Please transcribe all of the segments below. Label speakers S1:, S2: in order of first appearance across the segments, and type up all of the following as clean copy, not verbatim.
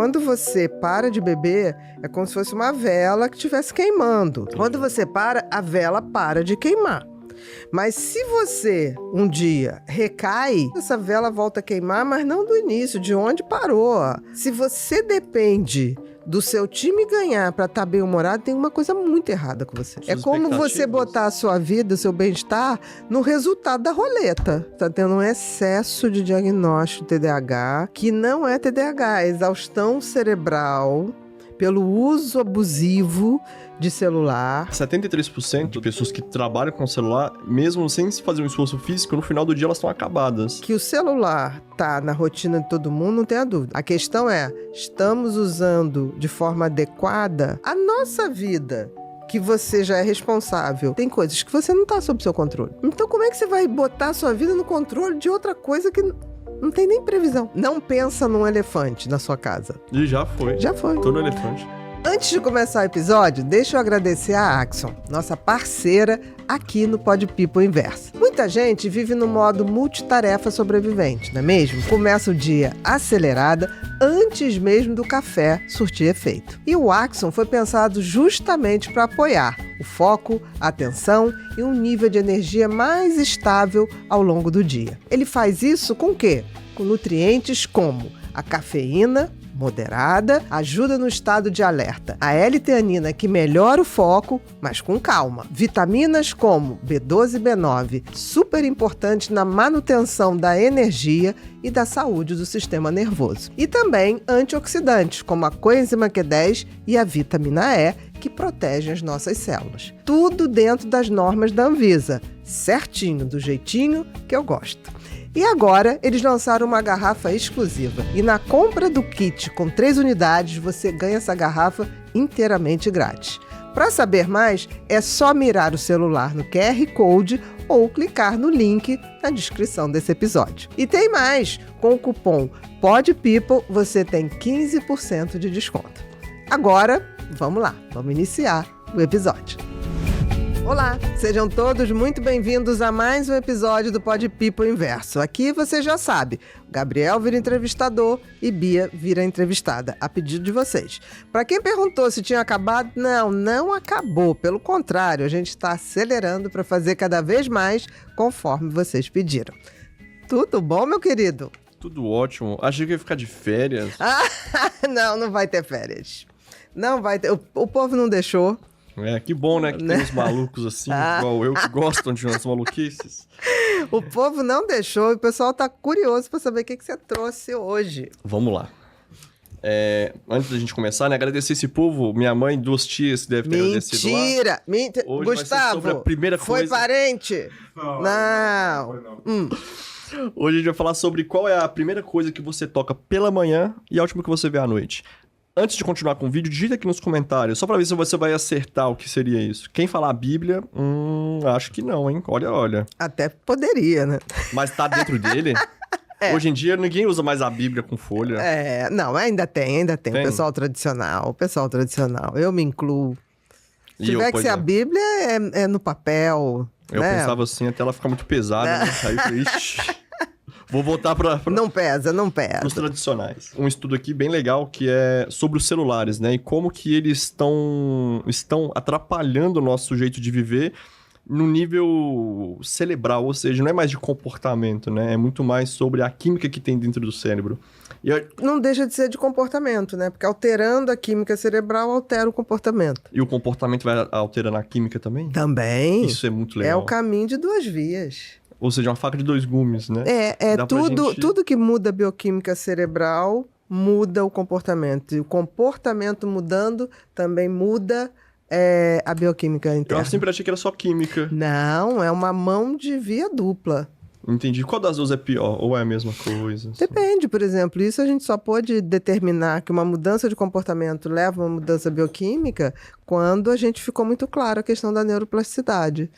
S1: Quando você para de beber, é como se fosse uma vela que estivesse queimando. Quando você para, a vela para de queimar. Mas se você um dia recai, essa vela volta a queimar, mas não do início, de onde parou. Se você depende do seu time ganhar para estar bem-humorado, tem uma coisa muito errada com você. É como você botar a sua vida, o seu bem-estar, no resultado da roleta. Tá tendo um excesso de diagnóstico de TDAH, que não é TDAH, é exaustão cerebral pelo uso abusivo de celular.
S2: 73% de pessoas que trabalham com celular, mesmo sem se fazer um esforço físico, no final do dia elas estão acabadas.
S1: Que o celular tá na rotina de todo mundo, não tem a dúvida. A questão é, estamos usando de forma adequada a nossa vida, que você já é responsável. Tem coisas que você não tá sob seu controle. Então como é que você vai botar a sua vida no controle de outra coisa que não tem nem previsão? Não pensa num elefante na sua casa.
S2: E já foi.
S1: Já foi.
S2: Tô no elefante.
S1: Antes de começar o episódio, deixa eu agradecer a Axon, nossa parceira aqui no Pod People Inverso. Muita gente vive no modo multitarefa sobrevivente, não é mesmo? Começa o dia acelerada antes mesmo do café surtir efeito. E o Axon foi pensado justamente para apoiar o foco, a atenção e um nível de energia mais estável ao longo do dia. Ele faz isso com o quê? Com nutrientes como a cafeína moderada, ajuda no estado de alerta. A L-teanina, que melhora o foco, mas com calma. Vitaminas como B12 e B9, super importantes na manutenção da energia e da saúde do sistema nervoso. E também antioxidantes, como a coenzima Q10 e a vitamina E, que protegem as nossas células. Tudo dentro das normas da Anvisa, certinho, do jeitinho que eu gosto. E agora, eles lançaram uma garrafa exclusiva. E na compra do kit com 3 unidades, você ganha essa garrafa inteiramente grátis. Para saber mais, é só mirar o celular no QR Code ou clicar no link na descrição desse episódio. E tem mais! Com o cupom PODPEOPLE, você tem 15% de desconto. Agora, vamos lá, vamos iniciar o episódio. Olá, sejam todos muito bem-vindos a mais um episódio do Pod People Inverso. Aqui você já sabe, Gabriel vira entrevistador e Bia vira entrevistada, a pedido de vocês. Para quem perguntou se tinha acabado, não acabou. Pelo contrário, a gente está acelerando para fazer cada vez mais conforme vocês pediram. Tudo bom, meu querido?
S2: Tudo ótimo. Achei que ia ficar de férias.
S1: Não vai ter férias. Não vai ter. O povo não deixou.
S2: Que bom, né? Que tem uns malucos assim, igual eu, que gostam de umas maluquices.
S1: O povo não deixou e o pessoal tá curioso pra saber o que você trouxe hoje.
S2: Vamos lá. Antes da gente começar, né? Agradecer esse povo. Minha mãe, 2 tias devem ter agradecido lá.
S1: Mentira!
S2: Hoje
S1: Gustavo,
S2: vai ser sobre a primeira
S1: foi
S2: coisa.
S1: parente? Não.
S2: Hoje a gente vai falar sobre qual é a primeira coisa que você toca pela manhã e a última que você vê à noite. Antes de continuar com o vídeo, digita aqui nos comentários, só pra ver se você vai acertar o que seria isso. Quem falar a Bíblia, acho que não, hein? Olha.
S1: Até poderia, né?
S2: Mas tá dentro dele? Hoje em dia, ninguém usa mais a Bíblia com folha.
S1: Não, ainda tem. O pessoal tradicional, eu me incluo. Se tiver que ser a Bíblia, é no papel,
S2: Eu
S1: né?
S2: pensava assim, até ela ficar muito pesada, né? Aí eu falei, ixi... Vou voltar para
S1: Não pesa.
S2: Os tradicionais. Um estudo aqui bem legal que é sobre os celulares, né? E como que eles estão atrapalhando o nosso jeito de viver no nível cerebral, ou seja, não é mais de comportamento, né? É muito mais sobre a química que tem dentro do cérebro.
S1: Não deixa de ser de comportamento, né? Porque alterando a química cerebral, altera o comportamento.
S2: E o comportamento vai alterando a química também?
S1: Também.
S2: Isso é muito legal.
S1: É o caminho de 2 vias.
S2: Ou seja, uma faca de 2 gumes, né?
S1: Tudo que muda a bioquímica cerebral muda o comportamento. E o comportamento mudando também muda a bioquímica interna.
S2: Eu sempre achei que era só química.
S1: Não, é uma mão de via dupla.
S2: Entendi. Qual das 2 é pior? Ou é a mesma coisa? Assim?
S1: Depende, por exemplo. Isso a gente só pode determinar que uma mudança de comportamento leva a uma mudança bioquímica quando a gente ficou muito claro a questão da neuroplasticidade.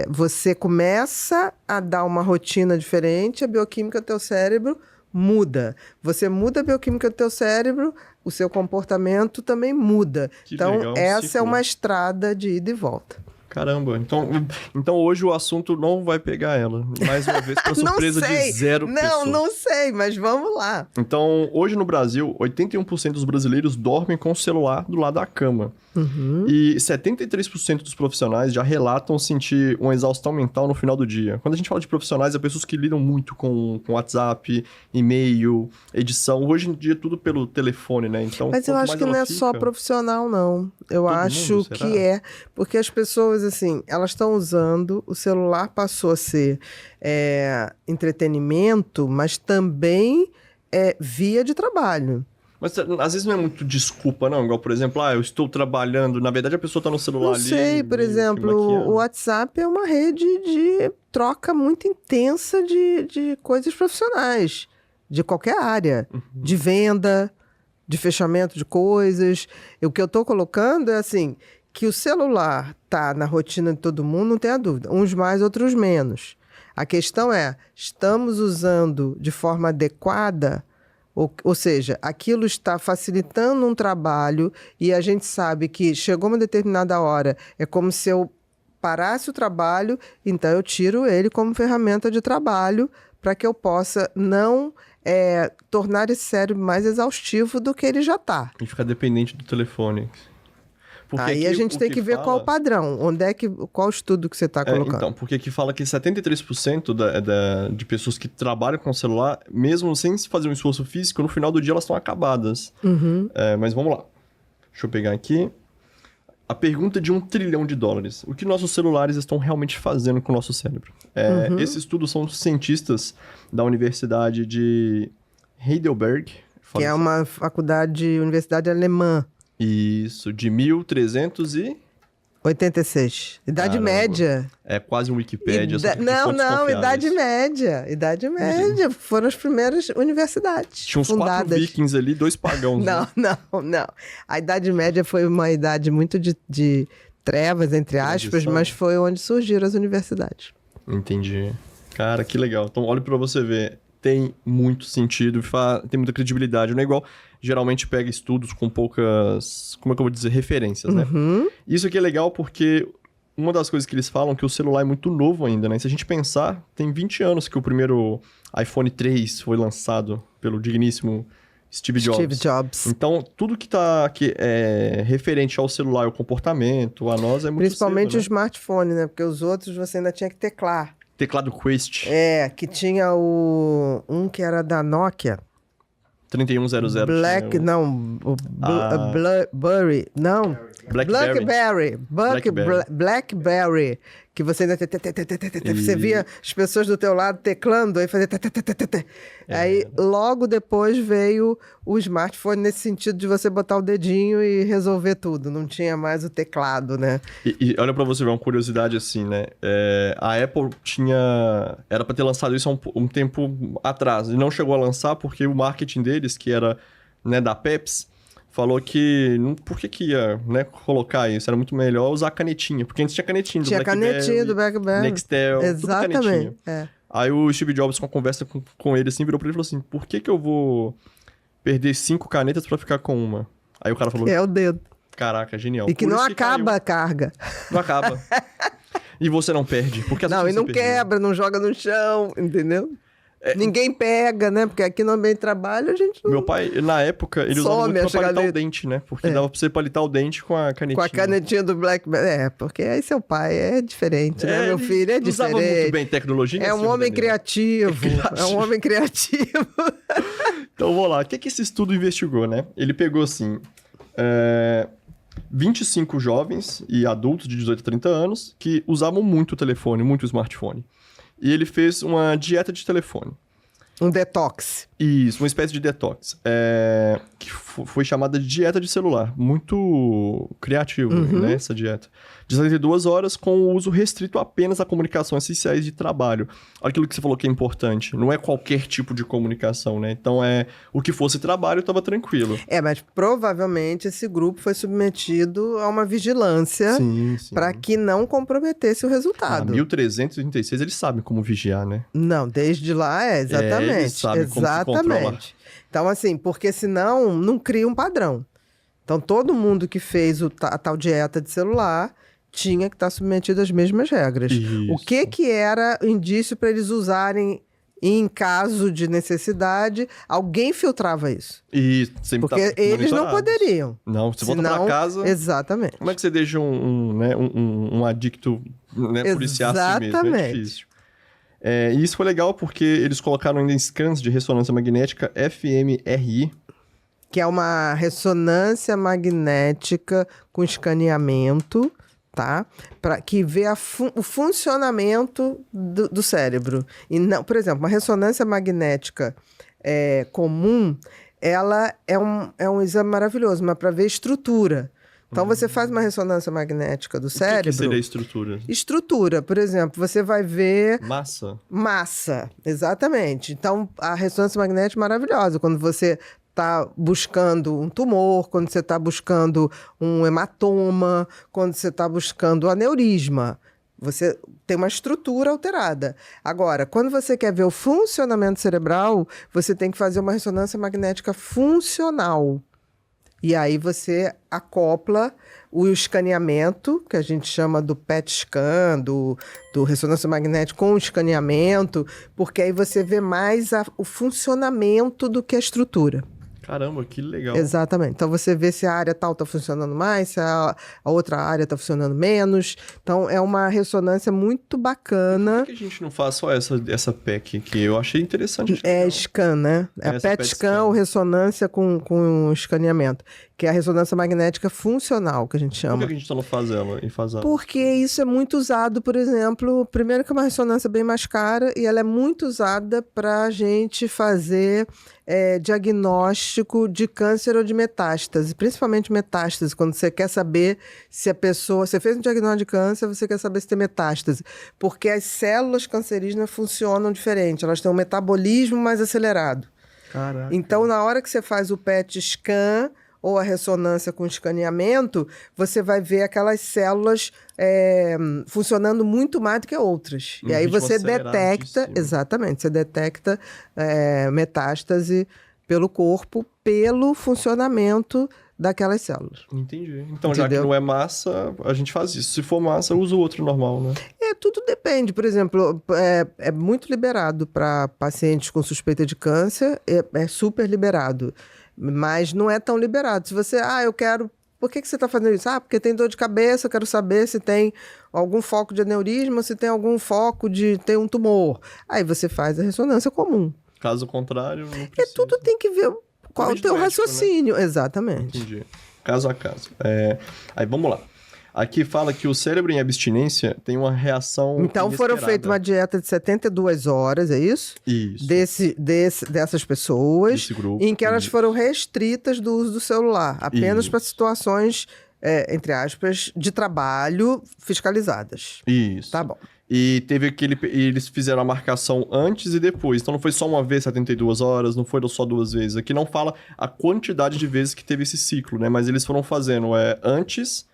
S1: Você começa a dar uma rotina diferente, a bioquímica do teu cérebro muda. Você muda a bioquímica do teu cérebro, o seu comportamento também muda. Então, essa é uma estrada de ida e volta.
S2: Caramba, então hoje o assunto não vai pegar ela. Mais uma vez, para surpresa de zero pessoas.
S1: Não sei, mas vamos lá.
S2: Então, hoje no Brasil, 81% dos brasileiros dormem com o celular do lado da cama.
S1: Uhum.
S2: E 73% dos profissionais já relatam sentir uma exaustão mental no final do dia. Quando a gente fala de profissionais, é pessoas que lidam muito com WhatsApp, e-mail, edição. Hoje em dia, tudo pelo telefone, né? Então,
S1: mas eu acho que não é só profissional, não. Eu acho que é. Porque as pessoas, assim, elas estão usando, o celular passou a ser entretenimento, mas também via de trabalho.
S2: Mas às vezes não é muito desculpa, não? Igual, por exemplo, eu estou trabalhando. Na verdade, a pessoa está no celular ali.
S1: Não sei, por exemplo, o WhatsApp é uma rede de troca muito intensa de coisas profissionais, de qualquer área, de venda, de fechamento de coisas. O que eu estou colocando é assim, que o celular está na rotina de todo mundo, não tenha dúvida. Uns mais, outros menos. A questão é, estamos usando de forma adequada? Ou seja, aquilo está facilitando um trabalho e a gente sabe que chegou uma determinada hora, é como se eu parasse o trabalho, então eu tiro ele como ferramenta de trabalho para que eu possa não tornar esse cérebro mais exaustivo do que ele já está.
S2: E ficar dependente do telefone.
S1: Porque aí a gente tem que ver qual o padrão, qual estudo que você está colocando.
S2: Então, porque aqui fala que 73% de pessoas que trabalham com o celular, mesmo sem fazer um esforço físico, no final do dia elas estão acabadas.
S1: Uhum.
S2: Mas vamos lá. Deixa eu pegar aqui. A pergunta de $1 trilhão. O que nossos celulares estão realmente fazendo com o nosso cérebro? Esse estudo são cientistas da Universidade de Heidelberg.
S1: Que é uma universidade alemã.
S2: Isso, de
S1: 1386. Idade média.
S2: É quase um Wikipédia.
S1: Não, Idade Média. Idade Média. Foram as primeiras universidades
S2: tinha uns
S1: fundadas.
S2: 4 vikings ali, 2 pagãos.
S1: Não. A Idade Média foi uma idade muito de trevas, entre aspas, mas foi onde surgiram as universidades.
S2: Entendi. Cara, que legal. Então, olha pra você ver. Tem muito sentido, tem muita credibilidade. Não é igual, geralmente pega estudos com poucas, como é que eu vou dizer, referências, né? Isso aqui é legal porque uma das coisas que eles falam é que o celular é muito novo ainda, né? Se a gente pensar, tem 20 anos que o primeiro iPhone 3 foi lançado pelo digníssimo Steve Jobs. Então, tudo que é referente ao celular, ao comportamento, a nós é muito
S1: principalmente
S2: cedo,
S1: o smartphone, né? Porque os outros você ainda tinha que teclar.
S2: Teclado Quest.
S1: Que tinha um que era da Nokia.
S2: 3100.
S1: Blackberry. Não. Blackberry. Que você ainda... Você via as pessoas do teu lado teclando, aí fazia... Aí, logo depois veio o smartphone nesse sentido de você botar o dedinho e resolver tudo. Não tinha mais o teclado, né?
S2: E olha pra você ver uma curiosidade assim, né? A Apple era pra ter lançado isso há um tempo atrás. E não chegou a lançar porque o marketing deles, que era, né, da Pepsi, falou que... Por que ia, né, colocar isso? Era muito melhor usar canetinha. Porque antes tinha canetinha do BlackBerry. Tinha canetinha do
S1: BlackBerry.
S2: Nextel,
S1: exatamente.
S2: Tudo canetinha. Aí o Steve Jobs, com uma conversa com ele, assim, virou pra ele e falou assim, por que eu vou perder 5 canetas pra ficar com uma? Aí o cara falou...
S1: É o dedo.
S2: Caraca, genial.
S1: E que não acaba a carga.
S2: Não acaba. E você não perde. Porque
S1: não, e não quebra, não joga no chão, entendeu? Ninguém pega, né? Porque aqui no ambiente de trabalho a gente não...
S2: Meu pai, na época, ele usava muito pra palitar o dente, né? Porque dava pra você palitar o dente com a canetinha.
S1: Com a canetinha do BlackBerry. Porque aí seu pai é diferente, né? Meu filho é diferente.
S2: Usava muito bem tecnologia.
S1: É um homem criativo. É um homem criativo.
S2: Então, vamos lá. O que esse estudo investigou, né? Ele pegou, assim... 25 jovens e adultos de 18 a 30 anos que usavam muito o telefone, muito o smartphone. E ele fez uma dieta de telefone.
S1: Um detox.
S2: Isso, uma espécie de detox. Que foi chamada de dieta de celular. Muito criativo, né, essa dieta. De 72 horas com o uso restrito apenas a comunicações essenciais de trabalho. Olha aquilo que você falou que é importante. Não é qualquer tipo de comunicação, né? Então, o que fosse trabalho estava tranquilo.
S1: Mas provavelmente esse grupo foi submetido a uma vigilância para que não comprometesse o resultado.
S2: 1336, eles sabem como vigiar, né?
S1: Não, desde lá exatamente.
S2: Eles sabem como se controlar.
S1: Então, assim, porque senão não cria um padrão. Então, todo mundo que fez a tal dieta de celular tinha que estar submetido às mesmas regras.
S2: Isso.
S1: O que era indício para eles usarem em caso de necessidade? Alguém filtrava isso.
S2: E sempre
S1: Porque eles não poderiam.
S2: Não, você volta pra casa...
S1: Exatamente.
S2: Como é que você deixa um adicto, né, policiar a si mesmo? É difícil. E isso foi legal porque eles colocaram ainda em scans de ressonância magnética fMRI.
S1: Que é uma ressonância magnética com escaneamento, tá? Que vê o funcionamento do cérebro. E não, por exemplo, uma ressonância magnética comum, ela é um exame maravilhoso, mas para ver estrutura. Então, você faz uma ressonância magnética do cérebro...
S2: O que seria estrutura?
S1: Estrutura, por exemplo, você vai ver...
S2: Massa,
S1: exatamente. Então, a ressonância magnética é maravilhosa. Quando você está buscando um tumor, quando você está buscando um hematoma, quando você está buscando aneurisma. Você tem uma estrutura alterada. Agora, quando você quer ver o funcionamento cerebral, você tem que fazer uma ressonância magnética funcional. E aí você acopla o escaneamento, que a gente chama do PET scan, do ressonância magnética com o escaneamento, porque aí você vê mais o funcionamento do que a estrutura.
S2: Caramba, que legal.
S1: Exatamente. Então, você vê se a área tal está funcionando mais, se a outra área está funcionando menos. Então, é uma ressonância muito bacana.
S2: Por que a gente não faz só essa PEC, que eu achei interessante?
S1: Scan, né? É PET scan ou ressonância com escaneamento, que é a ressonância magnética funcional, que a gente chama.
S2: Por que a gente não faz ela e faz ela?
S1: Porque isso é muito usado, por exemplo, primeiro que é uma ressonância bem mais cara e ela é muito usada para a gente fazer diagnóstico de câncer ou de metástase, principalmente metástase, quando você quer saber se a pessoa... Você fez um diagnóstico de câncer, você quer saber se tem metástase, porque as células cancerígenas funcionam diferente, elas têm um metabolismo mais acelerado.
S2: Caraca.
S1: Então, na hora que você faz o PET scan ou a ressonância com escaneamento, você vai ver aquelas células funcionando muito mais do que outras. E aí você detecta, exatamente, você detecta metástase pelo corpo, pelo funcionamento daquelas células.
S2: Entendi. Então, já que não é massa, a gente faz isso. Se for massa, usa o outro normal, né?
S1: Tudo depende. Por exemplo, é muito liberado para pacientes com suspeita de câncer, é super liberado. Mas não é tão liberado. Se você, eu quero... Por que você está fazendo isso? Porque tem dor de cabeça, eu quero saber se tem algum foco de aneurisma, se tem algum foco de ter um tumor. Aí você faz a ressonância comum.
S2: Caso contrário, não precisa.
S1: Tudo tem que ver qual é o teu raciocínio. Né? Exatamente.
S2: Entendi. Caso a caso. Aí vamos lá. Aqui fala que o cérebro em abstinência tem uma reação
S1: Então foram feitas uma dieta de 72 horas, é isso?
S2: Isso.
S1: Dessas pessoas,
S2: desse grupo,
S1: em que elas foram restritas do uso do celular, apenas para situações, entre aspas, de trabalho fiscalizadas.
S2: Isso.
S1: Tá bom.
S2: E teve eles fizeram a marcação antes e depois. Então não foi só uma vez 72 horas, não foram só 2 vezes. Aqui não fala a quantidade de vezes que teve esse ciclo, né? Mas eles foram fazendo antes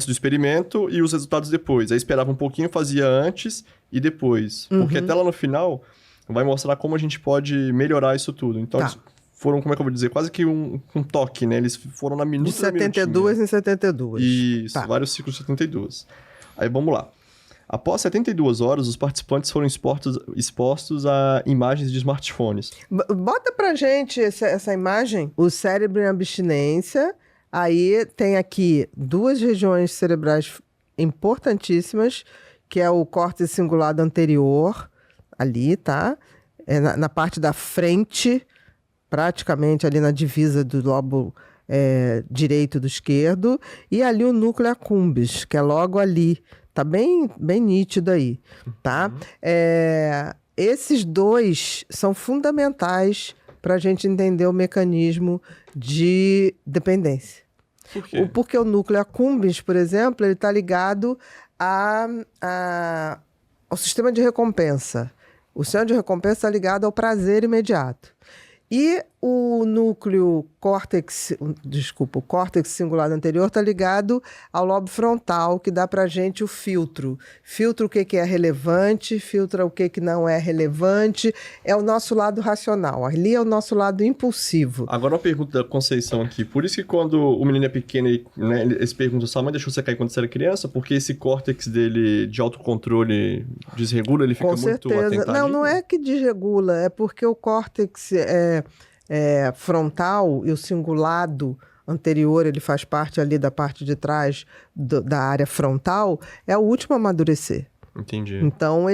S2: do experimento e os resultados depois. Aí esperava um pouquinho, fazia antes e depois. Porque até lá no final vai mostrar como a gente pode melhorar isso tudo. Então eles foram, como é que eu vou dizer, quase que um toque, né? Eles foram na minuta.
S1: De 72 em 72.
S2: Isso, vários ciclos de 72. Aí vamos lá. Após 72 horas, os participantes foram expostos a imagens de smartphones.
S1: Bota pra gente essa imagem. O cérebro em abstinência. Aí tem aqui 2 regiões cerebrais importantíssimas, que é o córtex cingulado anterior, ali, tá? Na parte da frente, praticamente ali na divisa do lobo direito do esquerdo, e ali o núcleo accumbens, que é logo ali. Tá bem nítido aí, tá? Esses 2 são fundamentais para a gente entender o mecanismo de dependência.
S2: Por quê?
S1: Porque o núcleo accumbens, por exemplo, ele está ligado ao sistema de recompensa. O sistema de recompensa está ligado ao prazer imediato. E o núcleo córtex, desculpa, o córtex cingulado anterior está ligado ao lobo frontal, que dá para a gente o filtro. Filtra o que é relevante, filtra o que não é relevante. É o nosso lado racional. Ali é o nosso lado impulsivo.
S2: Agora uma pergunta da Conceição aqui. Por isso que quando o menino é pequeno, ele se pergunta, sua mãe deixou você cair quando você era criança? Porque esse córtex dele de autocontrole desregula, ele fica
S1: Com
S2: muito
S1: certeza.
S2: atentadinho?
S1: Não é que desregula, é porque o córtex frontal e o cingulado anterior, ele faz parte ali da parte de trás da área frontal, é o último a amadurecer.
S2: Entendi.
S1: Então,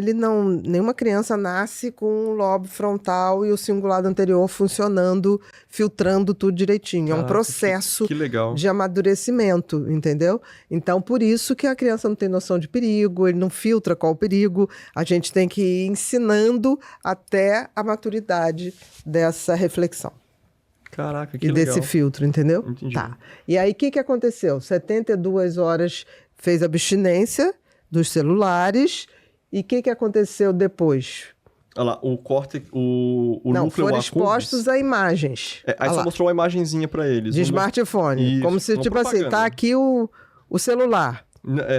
S1: nenhuma criança nasce com o lobo frontal e o cingulado anterior funcionando, filtrando tudo direitinho.
S2: Caraca,
S1: é um processo
S2: que legal.
S1: de amadurecimento, entendeu? Então, por isso que a criança não tem noção de perigo, ele não filtra qual o perigo. A gente tem que ir ensinando até a maturidade dessa reflexão.
S2: Caraca, que
S1: e
S2: legal.
S1: desse filtro, entendeu?
S2: Entendi.
S1: Tá. E aí, o que aconteceu? 72 horas fez abstinência dos celulares. E o que aconteceu depois?
S2: Olha lá, o córtex, o
S1: Não,
S2: núcleo
S1: foram
S2: accumbens...
S1: expostos a imagens.
S2: Aí você mostrou uma imagenzinha pra eles.
S1: De smartphone.
S2: Isso,
S1: como se,
S2: uma
S1: tipo assim,
S2: propaganda.
S1: tá aqui o celular.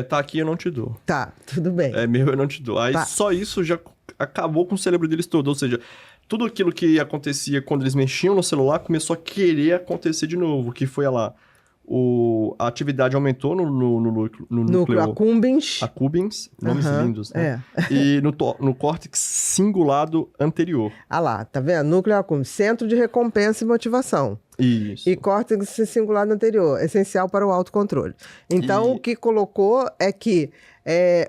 S2: Tá aqui, eu não te dou.
S1: Tá, tudo bem.
S2: É meu, eu não te dou. Aí
S1: Tá.
S2: só isso já acabou com o cérebro deles todo. Ou seja, tudo aquilo que acontecia quando eles mexiam no celular começou a querer acontecer de novo. Que foi, olha lá, a atividade aumentou no
S1: Núcleo accumbens.
S2: accumbens, nomes lindos, né?
S1: É.
S2: E no córtex cingulado anterior.
S1: Ah lá, tá vendo? Núcleo accumbens, centro de recompensa e motivação.
S2: Isso.
S1: E córtex cingulado anterior, essencial para o autocontrole. Então, o que colocou é que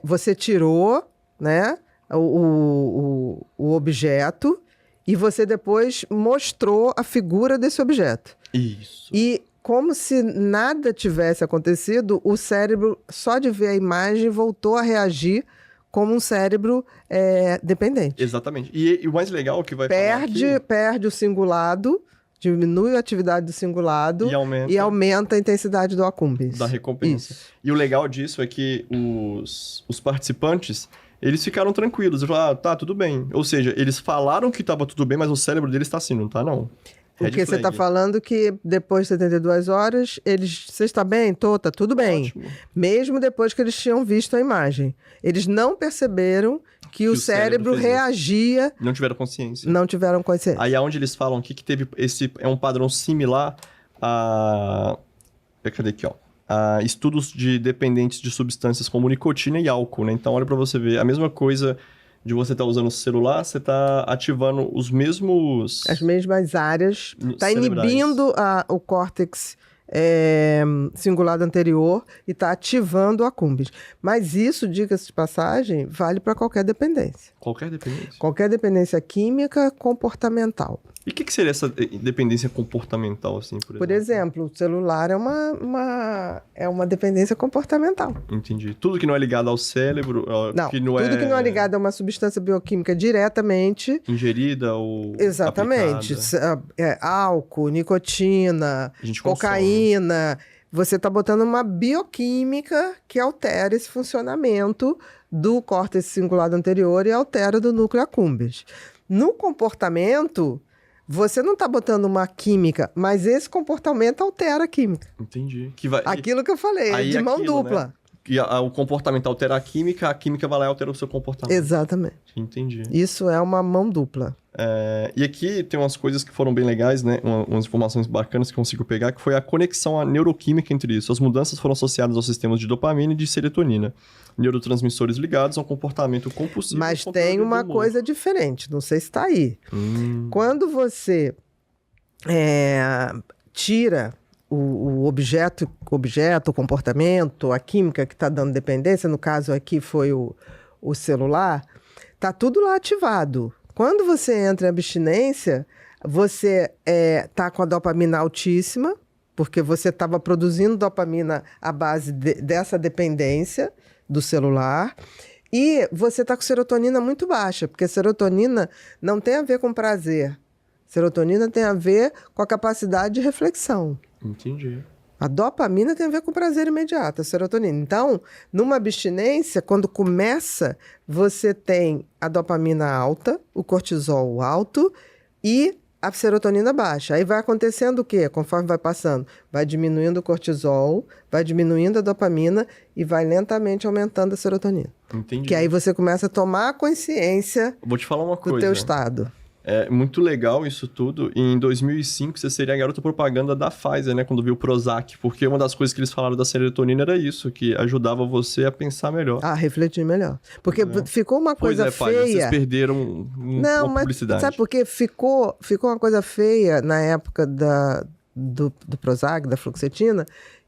S1: você tirou, né, o objeto e você depois mostrou a figura desse objeto.
S2: Isso.
S1: E como se nada tivesse acontecido, o cérebro, só de ver a imagem, voltou a reagir como um cérebro dependente.
S2: Exatamente. E o mais legal que vai falar aqui...
S1: Perde o cingulado, diminui a atividade do cingulado
S2: E
S1: aumenta a intensidade do accumbens.
S2: Da recompensa.
S1: Isso.
S2: E o legal disso é que os participantes, eles ficaram tranquilos. Eles falaram, tá, tudo bem. Ou seja, eles falaram que estava tudo bem, mas o cérebro deles está assim, não tá não.
S1: Porque você está falando que depois de 72 horas, você está bem? Tá tudo bem.
S2: Ótimo.
S1: Mesmo depois que eles tinham visto a imagem. Eles não perceberam que o cérebro
S2: fez isso.
S1: reagia.
S2: Não tiveram consciência.
S1: Não tiveram consciência.
S2: Aí aonde eles falam aqui que teve é um padrão similar a... Cadê aqui, ó? A estudos de dependentes de substâncias como nicotina e álcool, né? Então olha pra você ver, a mesma coisa de você estar usando o celular, você está ativando os mesmos...
S1: As mesmas áreas. Está
S2: cerebrais.
S1: inibindo o córtex cingulado anterior e está ativando o accumbens. Mas isso, diga-se de passagem, vale para qualquer dependência.
S2: Qualquer dependência.
S1: Qualquer dependência química, comportamental.
S2: E o que seria essa dependência comportamental, assim, por exemplo?
S1: Por exemplo, o celular é uma dependência comportamental.
S2: Entendi. Tudo que não é ligado ao cérebro...
S1: Não,
S2: que
S1: tudo que não é ligado a uma substância bioquímica diretamente...
S2: Ingerida ou
S1: Exatamente. Álcool, nicotina, cocaína. Você está botando uma bioquímica que altera esse funcionamento do córtex cingulado anterior e altera do núcleo accumbens. No comportamento... Você não está botando uma química, mas esse comportamento altera a química.
S2: Entendi.
S1: Aquilo que eu falei, é de mão dupla.
S2: Né? E o comportamento altera a química vai lá e altera o seu comportamento.
S1: Exatamente.
S2: Entendi.
S1: Isso é uma mão dupla.
S2: E aqui tem umas coisas que foram bem legais, né? Umas informações bacanas que eu consigo pegar, que foi a conexão neuroquímica entre isso. As mudanças foram associadas aos sistemas de dopamina e de serotonina, neurotransmissores ligados ao comportamento compulsivo.
S1: Mas tem uma coisa diferente, não sei se está aí. Quando você tira o objeto, o comportamento, a química que está dando dependência, no caso aqui foi o celular, está tudo lá ativado. Quando você entra em abstinência, você está com a dopamina altíssima, porque você estava produzindo dopamina à base dessa dependência do celular, e você está com serotonina muito baixa, porque serotonina não tem a ver com prazer. Serotonina tem a ver com a capacidade de reflexão.
S2: Entendi.
S1: A dopamina tem a ver com prazer imediato, a serotonina. Então, numa abstinência, quando começa, você tem a dopamina alta, o cortisol alto e a serotonina baixa. Aí vai acontecendo o quê? Conforme vai passando, vai diminuindo o cortisol, vai diminuindo a dopamina e vai lentamente aumentando a serotonina.
S2: Entendi.
S1: Que aí você começa a tomar consciência
S2: Vou te falar uma
S1: do
S2: coisa.
S1: teu estado.
S2: É muito legal isso tudo. E em 2005, você seria a garota propaganda da Pfizer, né? Quando viu o Prozac. Porque uma das coisas que eles falaram da serotonina era isso, que ajudava você a pensar melhor.
S1: A refletir melhor. Porque ficou uma coisa
S2: pai,
S1: feia.
S2: vocês perderam uma publicidade.
S1: Sabe por quê? Ficou uma coisa feia na época do Prozac, da fluoxetina,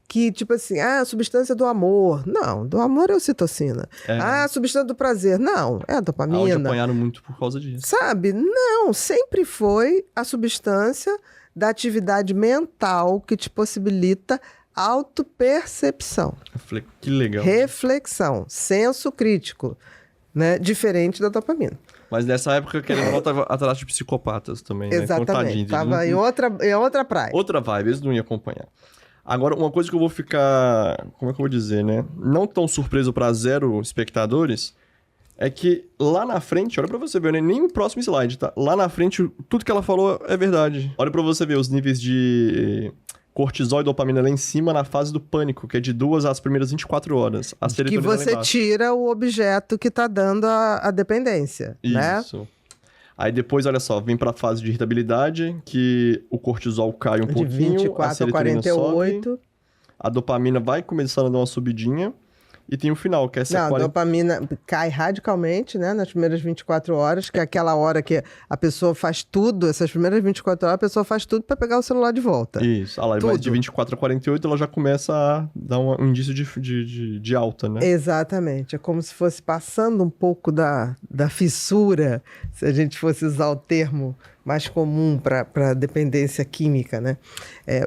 S1: que, tipo assim, a substância do amor. Não, do amor é a ocitocina. A substância do prazer. Não, é a dopamina.
S2: Onde apanharam muito por causa disso.
S1: Sabe? Não, sempre foi a substância da atividade mental que te possibilita autopercepção.
S2: Que legal.
S1: Reflexão, senso crítico, né? Diferente da dopamina.
S2: Mas nessa época, querendo ou não, tava atrás de psicopatas também, né?
S1: Exatamente, tava em outra praia.
S2: Outra vibe, eles não iam acompanhar. Agora, uma coisa que eu vou ficar, como é que eu vou dizer, né? Não tão surpreso para 0 espectadores, é que lá na frente, olha pra você ver, né? Nem o próximo slide, tá? Lá na frente, tudo que ela falou é verdade. Olha pra você ver os níveis de cortisol e dopamina lá em cima na fase do pânico, que é de 2 às primeiras 24 horas. A
S1: que você tira o objeto que tá dando a dependência, né?
S2: Isso. Aí depois, olha só, vem pra fase de irritabilidade, que o cortisol cai um pouquinho,
S1: 24
S2: a serotonina
S1: a 48.
S2: sobe, a dopamina vai começando a dar uma subidinha, e tem o final, que é essa...
S1: Não, a dopamina cai radicalmente, né, nas primeiras 24 horas, que é aquela hora que a pessoa faz tudo, essas primeiras 24 horas, a pessoa faz tudo para pegar o celular de volta.
S2: Isso, mas de 24 a 48 ela já começa a dar um indício de alta, né?
S1: Exatamente, é como se fosse passando um pouco da fissura, se a gente fosse usar o termo mais comum para dependência química, né?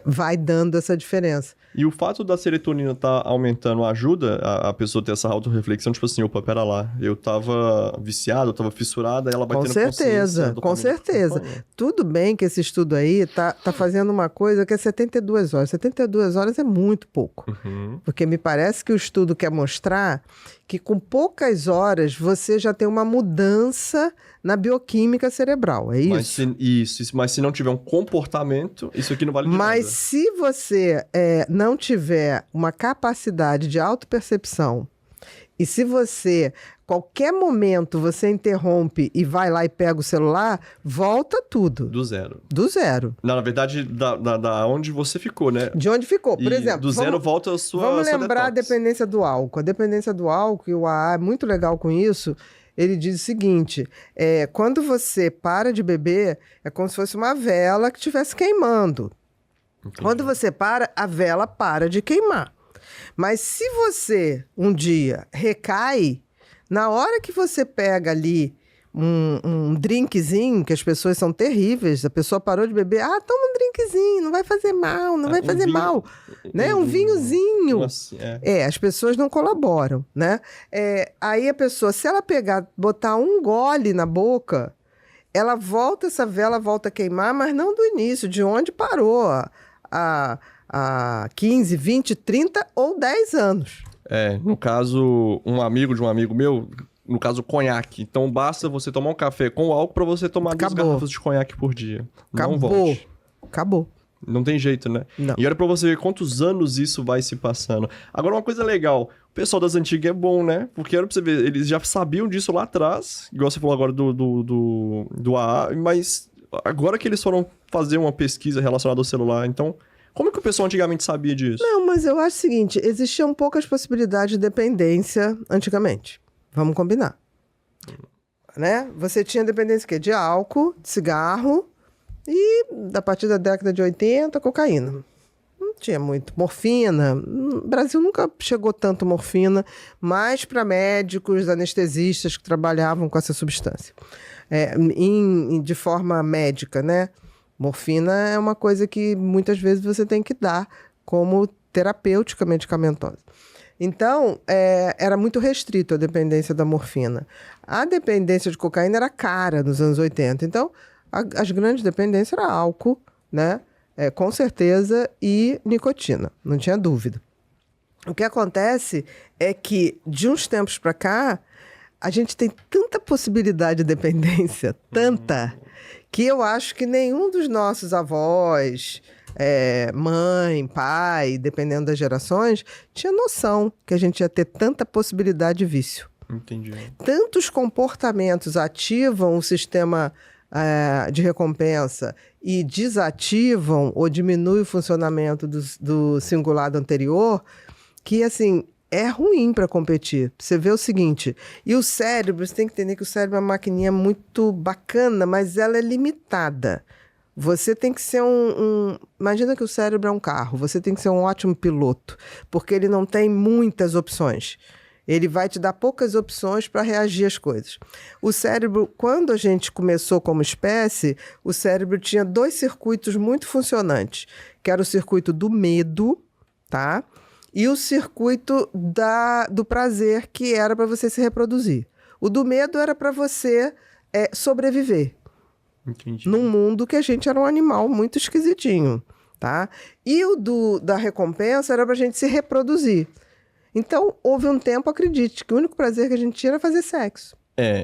S1: Vai dando essa diferença.
S2: E o fato da serotonina estar aumentando ajuda a pessoa ter essa autorreflexão, tipo assim, opa, pera lá, eu tava viciado, eu tava fissurada, ela vai tendo consciência.
S1: Com certeza. Tudo bem que esse estudo aí tá fazendo uma coisa que é 72 horas. 72 horas é muito pouco.
S2: Uhum.
S1: Porque me parece que o estudo quer mostrar que com poucas horas você já tem uma mudança na bioquímica cerebral, é isso?
S2: Mas se não tiver um comportamento, isso aqui não vale de nada.
S1: Mas se você não tiver uma capacidade de autopercepção, e se você, qualquer momento, você interrompe e vai lá e pega o celular, volta tudo.
S2: Do zero.
S1: Do zero.
S2: Não, na verdade, da onde você ficou, né?
S1: De onde ficou, por exemplo.
S2: Do zero volta a sua
S1: Vamos lembrar a
S2: detox.
S1: dependência do álcool. A dependência do álcool, e o AA é muito legal com isso, ele diz o seguinte, quando você para de beber, é como se fosse uma vela que estivesse queimando. Entendi. Quando você para, a vela para de queimar. Mas se você, um dia, recai, na hora que você pega ali um drinkzinho, que as pessoas são terríveis, a pessoa parou de beber, toma um drinkzinho, não vai fazer mal, não vai fazer mal, né? Um vinhozinho.
S2: Nossa,
S1: as pessoas não colaboram, né? Aí a pessoa, se ela pegar, botar um gole na boca, essa vela volta a queimar, mas não do início, de onde parou há 15, 20, 30 ou 10 anos.
S2: No caso, um amigo de um amigo meu, no caso, conhaque. Então, basta você tomar um café com álcool para você tomar 2 garrafas de conhaque por dia. Não volte.
S1: Acabou.
S2: Não tem jeito, né?
S1: Não.
S2: E olha pra você ver quantos anos isso vai se passando. Agora, uma coisa legal. O pessoal das antigas é bom, né? Porque olha pra você ver, eles já sabiam disso lá atrás. Igual você falou agora do AA. Mas agora que eles foram fazer uma pesquisa relacionada ao celular, então... Como é que o pessoal antigamente sabia disso?
S1: Não, mas eu acho o seguinte, existiam poucas possibilidades de dependência antigamente. Vamos combinar. Né? Você tinha dependência o quê? De álcool, de cigarro e, a partir da década de 80, cocaína. Não tinha muito. Morfina. No Brasil nunca chegou tanto morfina, mas para médicos, anestesistas que trabalhavam com essa substância. De forma médica, né? Morfina é uma coisa que muitas vezes você tem que dar como terapêutica medicamentosa. Então, era muito restrito a dependência da morfina. A dependência de cocaína era cara nos anos 80. Então, as grandes dependências eram álcool, né? Com certeza, e nicotina, não tinha dúvida. O que acontece é que, de uns tempos para cá, a gente tem tanta possibilidade de dependência, tanta... que eu acho que nenhum dos nossos avós, mãe, pai, dependendo das gerações, tinha noção que a gente ia ter tanta possibilidade de vício.
S2: Entendi.
S1: Tantos comportamentos ativam o sistema de recompensa e desativam ou diminuem o funcionamento do cingulado anterior, que, assim, é ruim para competir. Você vê o seguinte, e o cérebro, você tem que entender que o cérebro é uma maquininha muito bacana, mas ela é limitada. Você tem que ser imagina que o cérebro é um carro, você tem que ser um ótimo piloto, porque ele não tem muitas opções. Ele vai te dar poucas opções para reagir às coisas. O cérebro, quando a gente começou como espécie, o cérebro tinha 2 circuitos muito funcionantes, que era o circuito do medo, tá? E o circuito do prazer, que era para você se reproduzir. O do medo era para você sobreviver.
S2: Entendi.
S1: Num mundo que a gente era um animal muito esquisitinho, tá? E o da recompensa era para a gente se reproduzir. Então, houve um tempo, acredite, que o único prazer que a gente tinha era fazer sexo.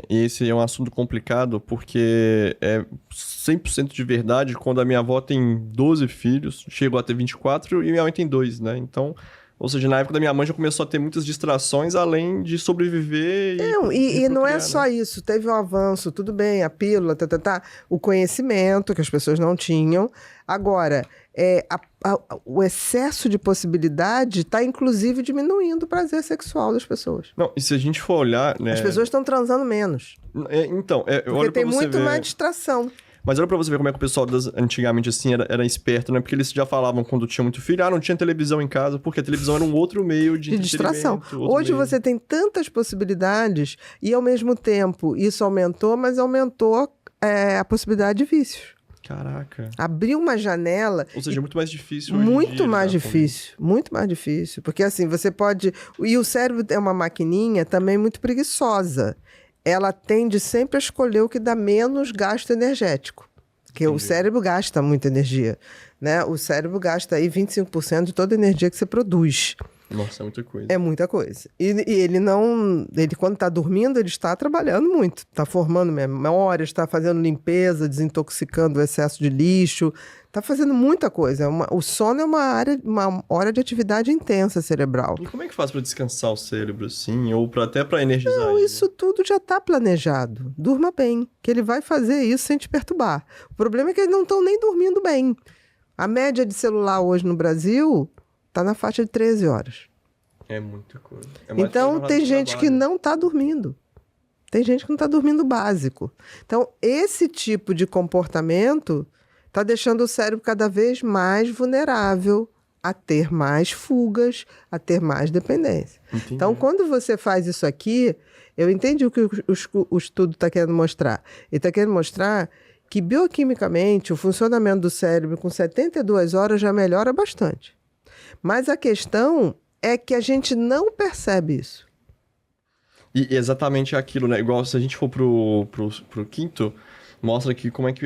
S2: Esse é um assunto complicado, porque é 100% de verdade quando a minha avó tem 12 filhos, chegou a ter 24 e minha mãe tem 2, né? Então, ou seja, na época da minha mãe já começou a ter muitas distrações, além de sobreviver
S1: e não é
S2: procriar,
S1: só isso, teve um avanço, tudo bem, a pílula, o conhecimento que as pessoas não tinham. Agora, o excesso de possibilidade está, inclusive, diminuindo o prazer sexual das pessoas.
S2: Não, e se a gente for olhar, né?
S1: As pessoas estão transando menos.
S2: Porque
S1: tem muito mais distração.
S2: Mas olha pra você ver como é que o pessoal antigamente, assim, era esperto, né? Porque eles já falavam quando tinha muito filho, não tinha televisão em casa, porque a televisão era um outro meio de
S1: distração. Hoje você tem tantas possibilidades e, ao mesmo tempo, isso aumentou, mas aumentou a possibilidade de vícios.
S2: Caraca.
S1: Abriu uma janela...
S2: Ou seja, muito mais difícil
S1: Muito mais difícil. Porque, assim, você pode... E o cérebro é uma maquininha também muito preguiçosa. Ela tende sempre a escolher o que dá menos gasto energético. Porque o cérebro gasta muita energia, né? O cérebro gasta aí 25% de toda a energia que você produz.
S2: Nossa, é muita coisa.
S1: É muita coisa. E ele não... Ele, quando está dormindo, ele está trabalhando muito. Está formando memórias, está fazendo limpeza, desintoxicando o excesso de lixo. Está fazendo muita coisa. O sono é uma hora de atividade intensa cerebral.
S2: E como é que faz para descansar o cérebro, assim? Ou até para energizar?
S1: Não, isso tudo já está planejado. Durma bem, que ele vai fazer isso sem te perturbar. O problema é que eles não estão nem dormindo bem. A média de celular hoje no Brasil está na faixa de 13 horas.
S2: É muita coisa.
S1: Então, tem gente que não está dormindo. Tem gente que não está dormindo básico. Então, esse tipo de comportamento está deixando o cérebro cada vez mais vulnerável a ter mais fugas, a ter mais dependência.
S2: Entendi.
S1: Então, quando você faz isso aqui, eu entendi o que o estudo está querendo mostrar. Ele está querendo mostrar que, bioquimicamente, o funcionamento do cérebro com 72 horas já melhora bastante. Mas a questão é que a gente não percebe isso.
S2: E exatamente aquilo, né? Igual se a gente for pro quinto, mostra que como é que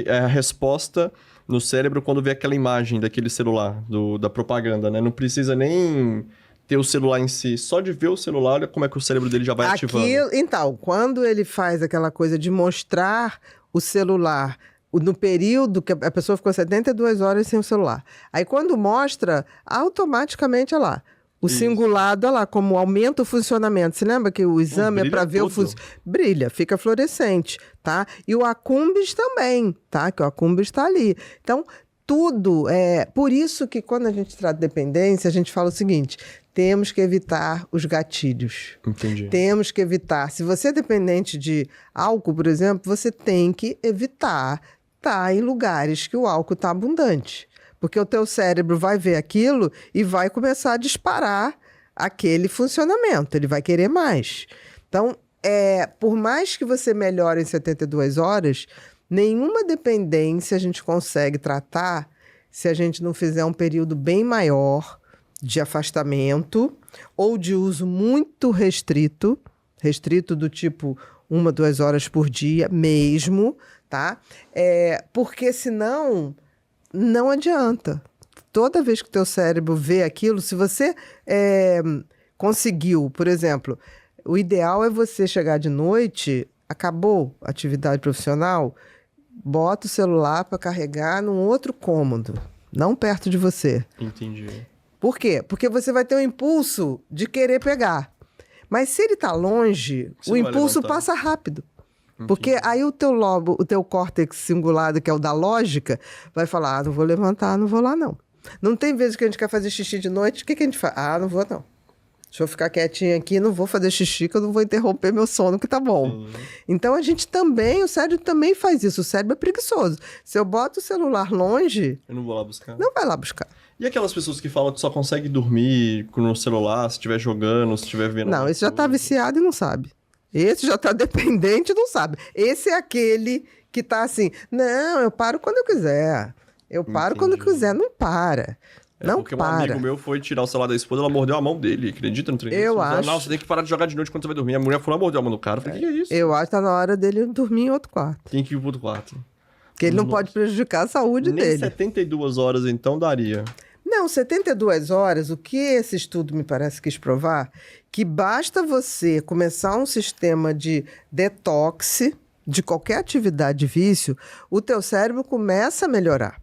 S2: é a resposta no cérebro quando vê aquela imagem daquele celular, da propaganda, né? Não precisa nem ter o celular em si, só de ver o celular, olha como é que o cérebro dele já vai ativando.
S1: Então, quando ele faz aquela coisa de mostrar o celular no período que a pessoa ficou 72 horas sem o celular. Aí quando mostra, automaticamente, olha lá, o cingulado, olha lá, como aumenta o funcionamento. Você lembra que o exame é para ver o funcionamento? Brilha, fica fluorescente, tá? E o accumbens também, tá? Que o accumbens está ali. Então, tudo é... Por isso que quando a gente trata de dependência, a gente fala o seguinte, temos que evitar os gatilhos.
S2: Entendi.
S1: Temos que evitar. Se você é dependente de álcool, por exemplo, você tem que evitar estar em lugares que o álcool está abundante. Porque o teu cérebro vai ver aquilo e vai começar a disparar aquele funcionamento. Ele vai querer mais. Então, por mais que você melhore em 72 horas, nenhuma dependência a gente consegue tratar se a gente não fizer um período bem maior de afastamento ou de uso muito restrito do tipo 1, 2 horas por dia mesmo, tá? Porque senão não adianta. Toda vez que o teu cérebro vê aquilo, se você conseguiu, por exemplo, o ideal é você chegar de noite acabou a atividade profissional, bota o celular para carregar num outro cômodo, não perto de você.
S2: Entendi.
S1: Por quê? Porque você vai ter o impulso de querer pegar. Mas se ele está longe,
S2: Você
S1: o
S2: não vai
S1: impulso
S2: levantar.
S1: passa rápido.
S2: Entendi.
S1: Porque aí o teu lobo, o teu córtex cingulado, que é o da lógica, vai falar, não vou levantar, não vou lá não. Não tem vezes que a gente quer fazer xixi de noite, o que a gente faz? Não vou não. Deixa eu ficar quietinha aqui, não vou fazer xixi, que eu não vou interromper meu sono, que tá bom.
S2: Sim.
S1: Então a gente também, o cérebro também faz isso, o cérebro é preguiçoso. Se eu boto o celular longe,
S2: Eu não vou lá buscar.
S1: não vai lá buscar.
S2: E aquelas pessoas que falam que só consegue dormir no celular, se estiver jogando, se estiver vendo...
S1: Não, esse já tá viciado e não sabe. Esse já tá dependente e não sabe. Esse é aquele que tá assim, não, eu paro quando eu quiser. Eu paro quando eu
S2: Entendi.
S1: quiser, não para. Não
S2: porque
S1: para.
S2: um amigo meu foi tirar o celular da esposa, ela mordeu a mão dele. Acredita no treino?
S1: Eu
S2: Ele falou,
S1: acho.
S2: Não, você tem que parar de jogar de noite quando você vai dormir. A mulher foi lá, mordeu a mão do cara. Eu falei, que é isso?
S1: Eu acho que tá na hora dele dormir em outro quarto.
S2: Tem que ir pro outro quarto.
S1: Porque ele não
S2: Nossa.
S1: pode prejudicar a saúde
S2: Nem
S1: dele.
S2: 72 horas, então, daria.
S1: Não, 72 horas, o que esse estudo me parece quis provar, que basta você começar um sistema de detox de qualquer atividade de vício, o teu cérebro começa a melhorar.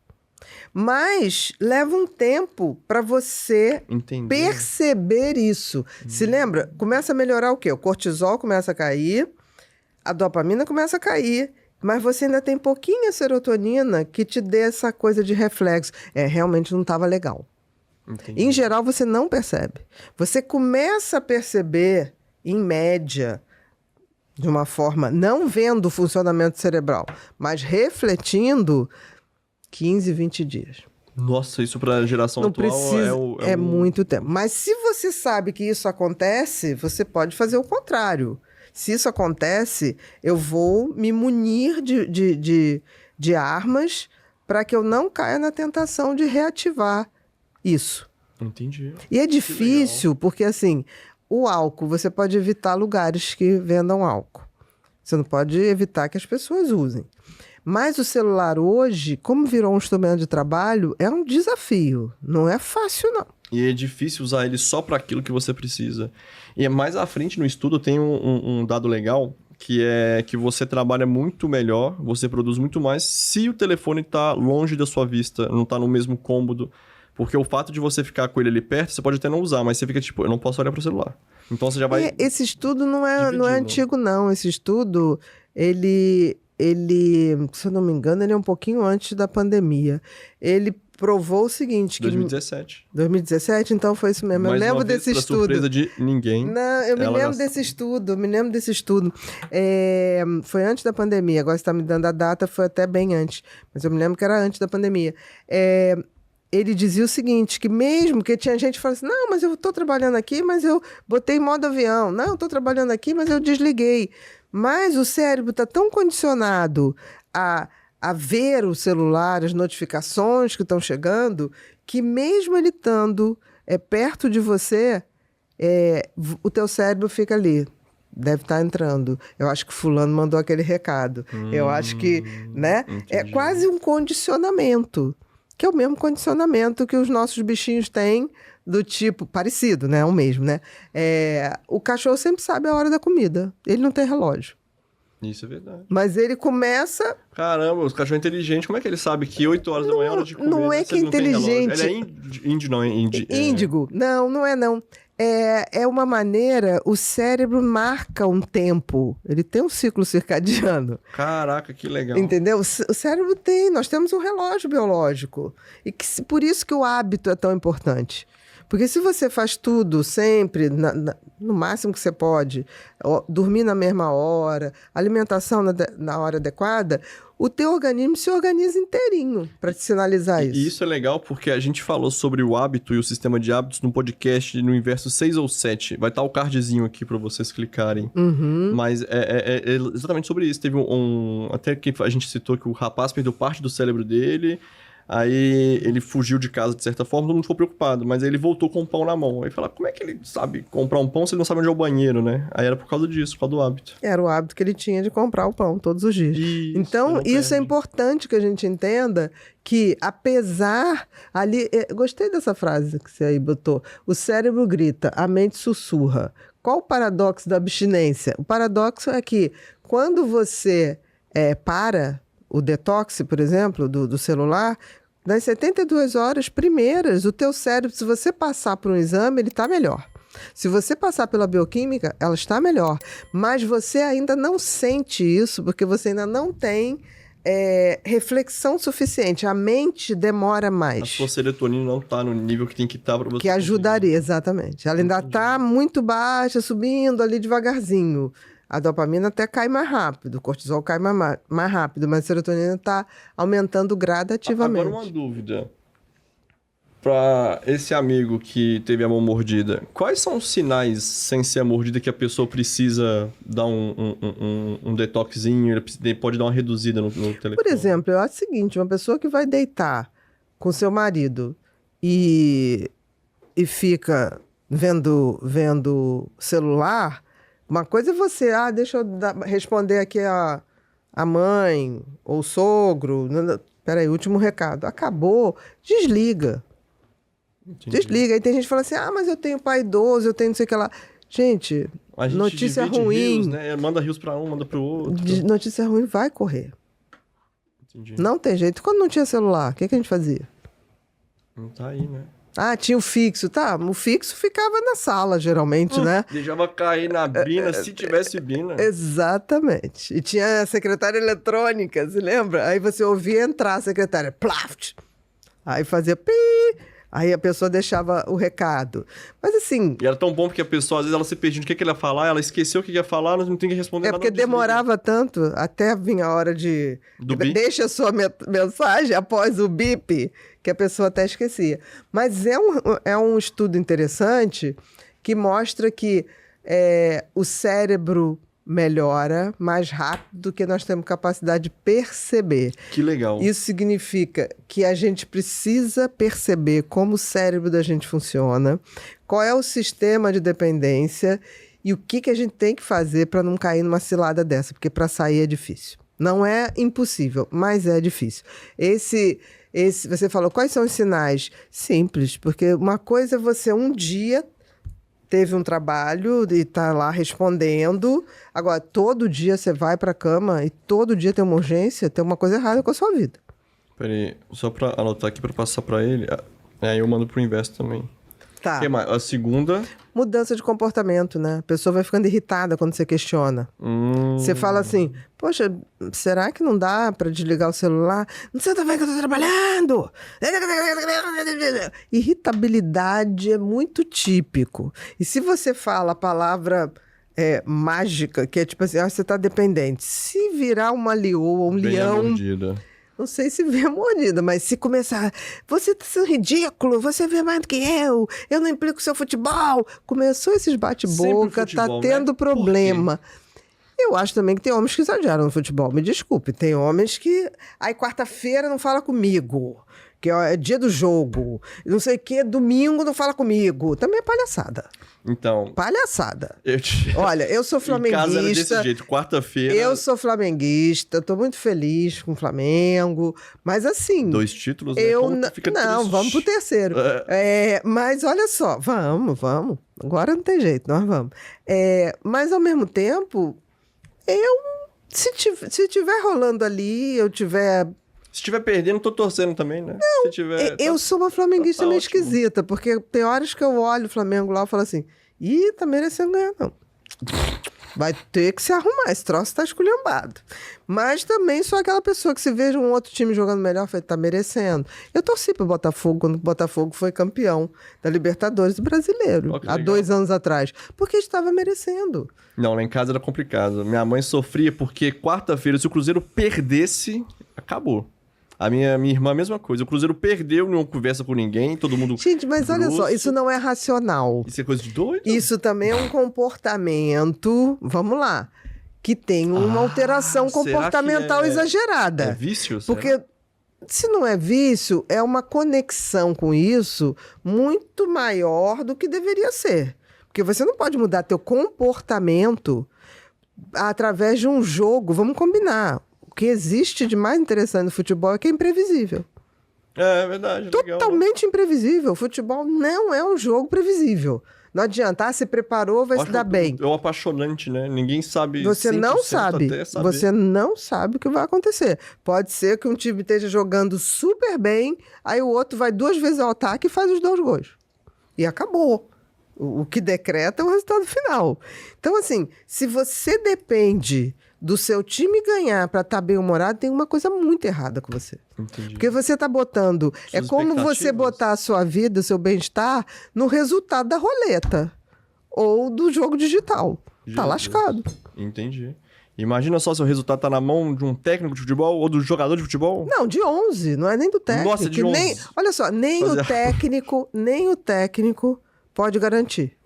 S1: Mas leva um tempo para você
S2: Entendi.
S1: perceber isso. Se lembra? Começa a melhorar o quê? O cortisol começa a cair, a dopamina começa a cair, mas você ainda tem pouquinha serotonina que te dê essa coisa de reflexo. Realmente não estava legal.
S2: Entendi.
S1: Em geral, você não percebe. Você começa a perceber, em média, de uma forma, não vendo o funcionamento cerebral, mas refletindo, 15, 20 dias.
S2: Nossa, isso pra geração
S1: Não
S2: atual
S1: precisa,
S2: é
S1: muito tempo. Mas se você sabe que isso acontece, você pode fazer o contrário. Se isso acontece, eu vou me munir de armas para que eu não caia na tentação de reativar isso.
S2: Entendi.
S1: E é difícil, porque assim, o álcool, você pode evitar lugares que vendam álcool. Você não pode evitar que as pessoas usem. Mas o celular hoje, como virou um instrumento de trabalho, é um desafio. Não é fácil, não.
S2: E é difícil usar ele só para aquilo que você precisa. E mais à frente no estudo tem um dado legal, que é que você trabalha muito melhor, você produz muito mais se o telefone está longe da sua vista, não está no mesmo cômodo. Porque o fato de você ficar com ele ali perto, você pode até não usar, mas você fica tipo, eu não posso olhar pro celular. Então você já vai...
S1: Esse estudo não é
S2: dividindo.
S1: antigo, não. Esse estudo, ele, se eu não me engano, ele é um pouquinho antes da pandemia. Ele provou o seguinte...
S2: 2017.
S1: 2017, então foi isso mesmo. Eu
S2: Mais
S1: lembro
S2: uma vez,
S1: desse
S2: pra
S1: estudo.
S2: surpresa de ninguém.
S1: Não, eu me
S2: ela
S1: lembro
S2: já-
S1: desse estudo, foi antes da pandemia, agora você está me dando a data, foi até bem antes, mas eu me lembro que era antes da pandemia. Ele dizia o seguinte, que mesmo que tinha gente que falava assim, não, mas eu estou trabalhando aqui, mas eu botei em modo avião. Não, eu estou trabalhando aqui, mas eu desliguei. Mas o cérebro está tão condicionado a ver o celular, as notificações que estão chegando, que mesmo ele estando perto de você, o teu cérebro fica ali. Deve estar entrando. Eu acho que fulano mandou aquele recado. Eu acho que, né? É
S2: entendi.
S1: quase um condicionamento. Que é o mesmo condicionamento que os nossos bichinhos têm, do tipo, parecido, né? O mesmo, né? O cachorro sempre sabe a hora da comida. Ele não tem relógio.
S2: Isso é verdade.
S1: Mas ele começa...
S2: Caramba, os cachorros inteligentes, como é que ele sabe que 8 horas da manhã é hora de comer?
S1: não é
S2: né?
S1: que é
S2: Se ele não tem relógio?
S1: inteligente.
S2: Ele é índio, não, é índio.
S1: Índigo. Não, não é não. É uma maneira... O cérebro marca um tempo. Ele tem um ciclo circadiano.
S2: Caraca, que legal.
S1: Entendeu? O cérebro tem. Nós temos um relógio biológico. E por isso que o hábito é tão importante. Porque se você faz tudo sempre, no máximo que você pode, dormir na mesma hora, alimentação na hora adequada, o teu organismo se organiza inteirinho para te sinalizar isso.
S2: E isso é legal porque a gente falou sobre o hábito e o sistema de hábitos no podcast no Inverso 6 ou 7. Vai estar o cardzinho aqui para vocês clicarem.
S1: Uhum.
S2: Mas é exatamente sobre isso. Teve até que a gente citou que o rapaz perdeu parte do cérebro dele. Aí ele fugiu de casa de certa forma, todo mundo ficou preocupado, mas aí ele voltou com um pão na mão. Aí fala, como é que ele sabe comprar um pão se ele não sabe onde é o banheiro, né? Aí era por causa disso, por causa do hábito.
S1: Era o hábito que ele tinha de comprar o pão todos os dias. Então,
S2: não
S1: isso é
S2: perde.
S1: importante que a gente entenda que, apesar ali... Gostei dessa frase que você aí botou. O cérebro grita, a mente sussurra. Qual o paradoxo da abstinência? O paradoxo é que quando você para o detox, por exemplo, do celular, nas 72 horas primeiras, o teu cérebro, se você passar por um exame, ele está melhor. Se você passar pela bioquímica, ela está melhor. Mas você ainda não sente isso, porque você ainda não tem reflexão suficiente. A mente demora
S2: A
S1: mais.
S2: sua serotonina não tá no nível que tem que estar para você
S1: Que ajudaria, exatamente. Ela ainda está muito baixa, subindo ali devagarzinho. A dopamina até cai mais rápido, o cortisol cai mais rápido, mas a serotonina está aumentando gradativamente.
S2: Agora uma dúvida. Pra esse amigo que teve a mão mordida, quais são os sinais, sem ser a mordida, que a pessoa precisa dar um detoxinho, ele pode dar uma reduzida no telefone?
S1: Por exemplo, eu acho o seguinte, uma pessoa que vai deitar com seu marido e fica vendo celular, uma coisa é você, deixa eu responder aqui a mãe ou o sogro, peraí, último recado, acabou, desliga.
S2: Entendi.
S1: Desliga. Aí tem gente que fala assim, mas eu tenho pai idoso, eu tenho não sei o que lá. Gente,
S2: A gente
S1: notícia
S2: divide
S1: ruim.
S2: rios, né? Manda rios pra um, manda pro outro.
S1: Notícia ruim vai correr.
S2: Entendi.
S1: Não tem jeito. Quando não tinha celular, o que a gente fazia?
S2: Não tá aí, né?
S1: Tinha o fixo, tá? O fixo ficava na sala, geralmente, né?
S2: Deixava cair na bina, se tivesse bina.
S1: Exatamente. E tinha a secretária eletrônica, se lembra? Aí você ouvia entrar a secretária, plaft. Aí fazia pi. Aí a pessoa deixava o recado. Mas assim...
S2: E era tão bom porque a pessoa, às vezes, ela se perdia no que ele ia falar, ela esqueceu o que ia falar, não tem que responder nada.
S1: porque demorava tanto até vir a hora de...
S2: Do bip?
S1: Deixa a sua mensagem após o bip, que a pessoa até esquecia. Mas é um estudo interessante que mostra que o cérebro melhora mais rápido do que nós temos capacidade de perceber.
S2: Que legal.
S1: Isso significa que a gente precisa perceber como o cérebro da gente funciona, qual é o sistema de dependência e o que a gente tem que fazer para não cair numa cilada dessa, porque para sair é difícil. Não é impossível, mas é difícil. Você falou, quais são os sinais? Simples, porque uma coisa é você um dia teve um trabalho e tá lá respondendo. Agora, todo dia você vai pra cama e todo dia tem uma urgência, tem uma coisa errada com a sua vida.
S2: Peraí, só pra anotar aqui pra passar pra ele. Aí eu mando pro Invest também.
S1: Tá.
S2: O que mais? A segunda...
S1: Mudança de comportamento, né? A pessoa vai ficando irritada quando você questiona. Você fala assim, poxa, será que não dá pra desligar o celular? Você tá vendo que eu tô trabalhando? Irritabilidade é muito típico. E se você fala a palavra mágica, que é tipo assim, você tá dependente. Se virar uma leoa, um
S2: bem
S1: leão...
S2: mordida.
S1: Não sei se vê a mordida, mas se começar... Você tá sendo ridículo, você vê mais do que eu não implico com seu futebol. Começou esses bate-boca,
S2: futebol,
S1: tá tendo
S2: né?
S1: problema. Eu acho também que tem homens que exageram no futebol, me desculpe. Tem homens que... Aí quarta-feira não fala comigo, que é dia do jogo. Não sei o que, domingo não fala comigo. Também é palhaçada.
S2: Então...
S1: Palhaçada.
S2: Eu
S1: Olha, eu sou flamenguista.
S2: Em casa era desse jeito, quarta-feira...
S1: Eu sou flamenguista, tô muito feliz com o Flamengo, mas assim...
S2: 2 títulos, né?
S1: Eu
S2: Como que fica
S1: não,
S2: triste?
S1: vamos pro terceiro. Mas olha só, vamos. Agora não tem jeito, nós vamos. Mas ao mesmo tempo, se tiver rolando ali, eu tiver...
S2: Se estiver perdendo, tô torcendo também, né?
S1: Não,
S2: Se tiver,
S1: eu sou uma flamenguista
S2: tá
S1: meio
S2: ótimo.
S1: esquisita, porque tem horas que eu olho o Flamengo lá e falo assim, tá merecendo ganhar, não. Vai ter que se arrumar, esse troço tá esculhambado. Mas também sou aquela pessoa que se veja um outro time jogando melhor, fala, tá merecendo. Eu torci pro Botafogo quando o Botafogo foi campeão da Libertadores do Brasileiro, há 2 anos atrás, porque estava merecendo.
S2: Não, lá em casa era complicado. Minha mãe sofria porque quarta-feira, se o Cruzeiro perdesse, acabou. A minha irmã, a mesma coisa. O Cruzeiro perdeu, não conversa com ninguém, todo mundo...
S1: Gente, mas olha só, isso não é racional.
S2: Isso é coisa de doido?
S1: Isso também é um comportamento, vamos lá, que tem uma alteração
S2: será que
S1: comportamental exagerada.
S2: É vício?
S1: Porque Se não é vício, é uma conexão com isso muito maior do que deveria ser. Porque você não pode mudar teu comportamento através de um jogo. Vamos combinar. O que existe de mais interessante no futebol é que é imprevisível.
S2: É verdade, legal.
S1: Totalmente imprevisível. O futebol não é um jogo previsível. Não adianta, se preparou, vai se dar bem.
S2: É um apaixonante, né? Ninguém sabe.
S1: Você não sabe.
S2: Até saber.
S1: Você não sabe o que vai acontecer. Pode ser que um time esteja jogando super bem, aí o outro vai 2 vezes ao ataque e faz os 2 gols. E acabou. O que decreta é o resultado final. Então, assim, se você depende do seu time ganhar para estar bem-humorado, tem uma coisa muito errada com você.
S2: Entendi.
S1: Porque você está botando... É como você botar a sua vida, o seu bem-estar, no resultado da roleta. Ou do jogo digital. Tá lascado.
S2: Entendi. Imagina só se o resultado tá na mão de um técnico de futebol ou do jogador de futebol.
S1: Não, de 11. Não é nem do técnico.
S2: Nossa, de 11.
S1: Nem, olha só, nem o técnico pode garantir.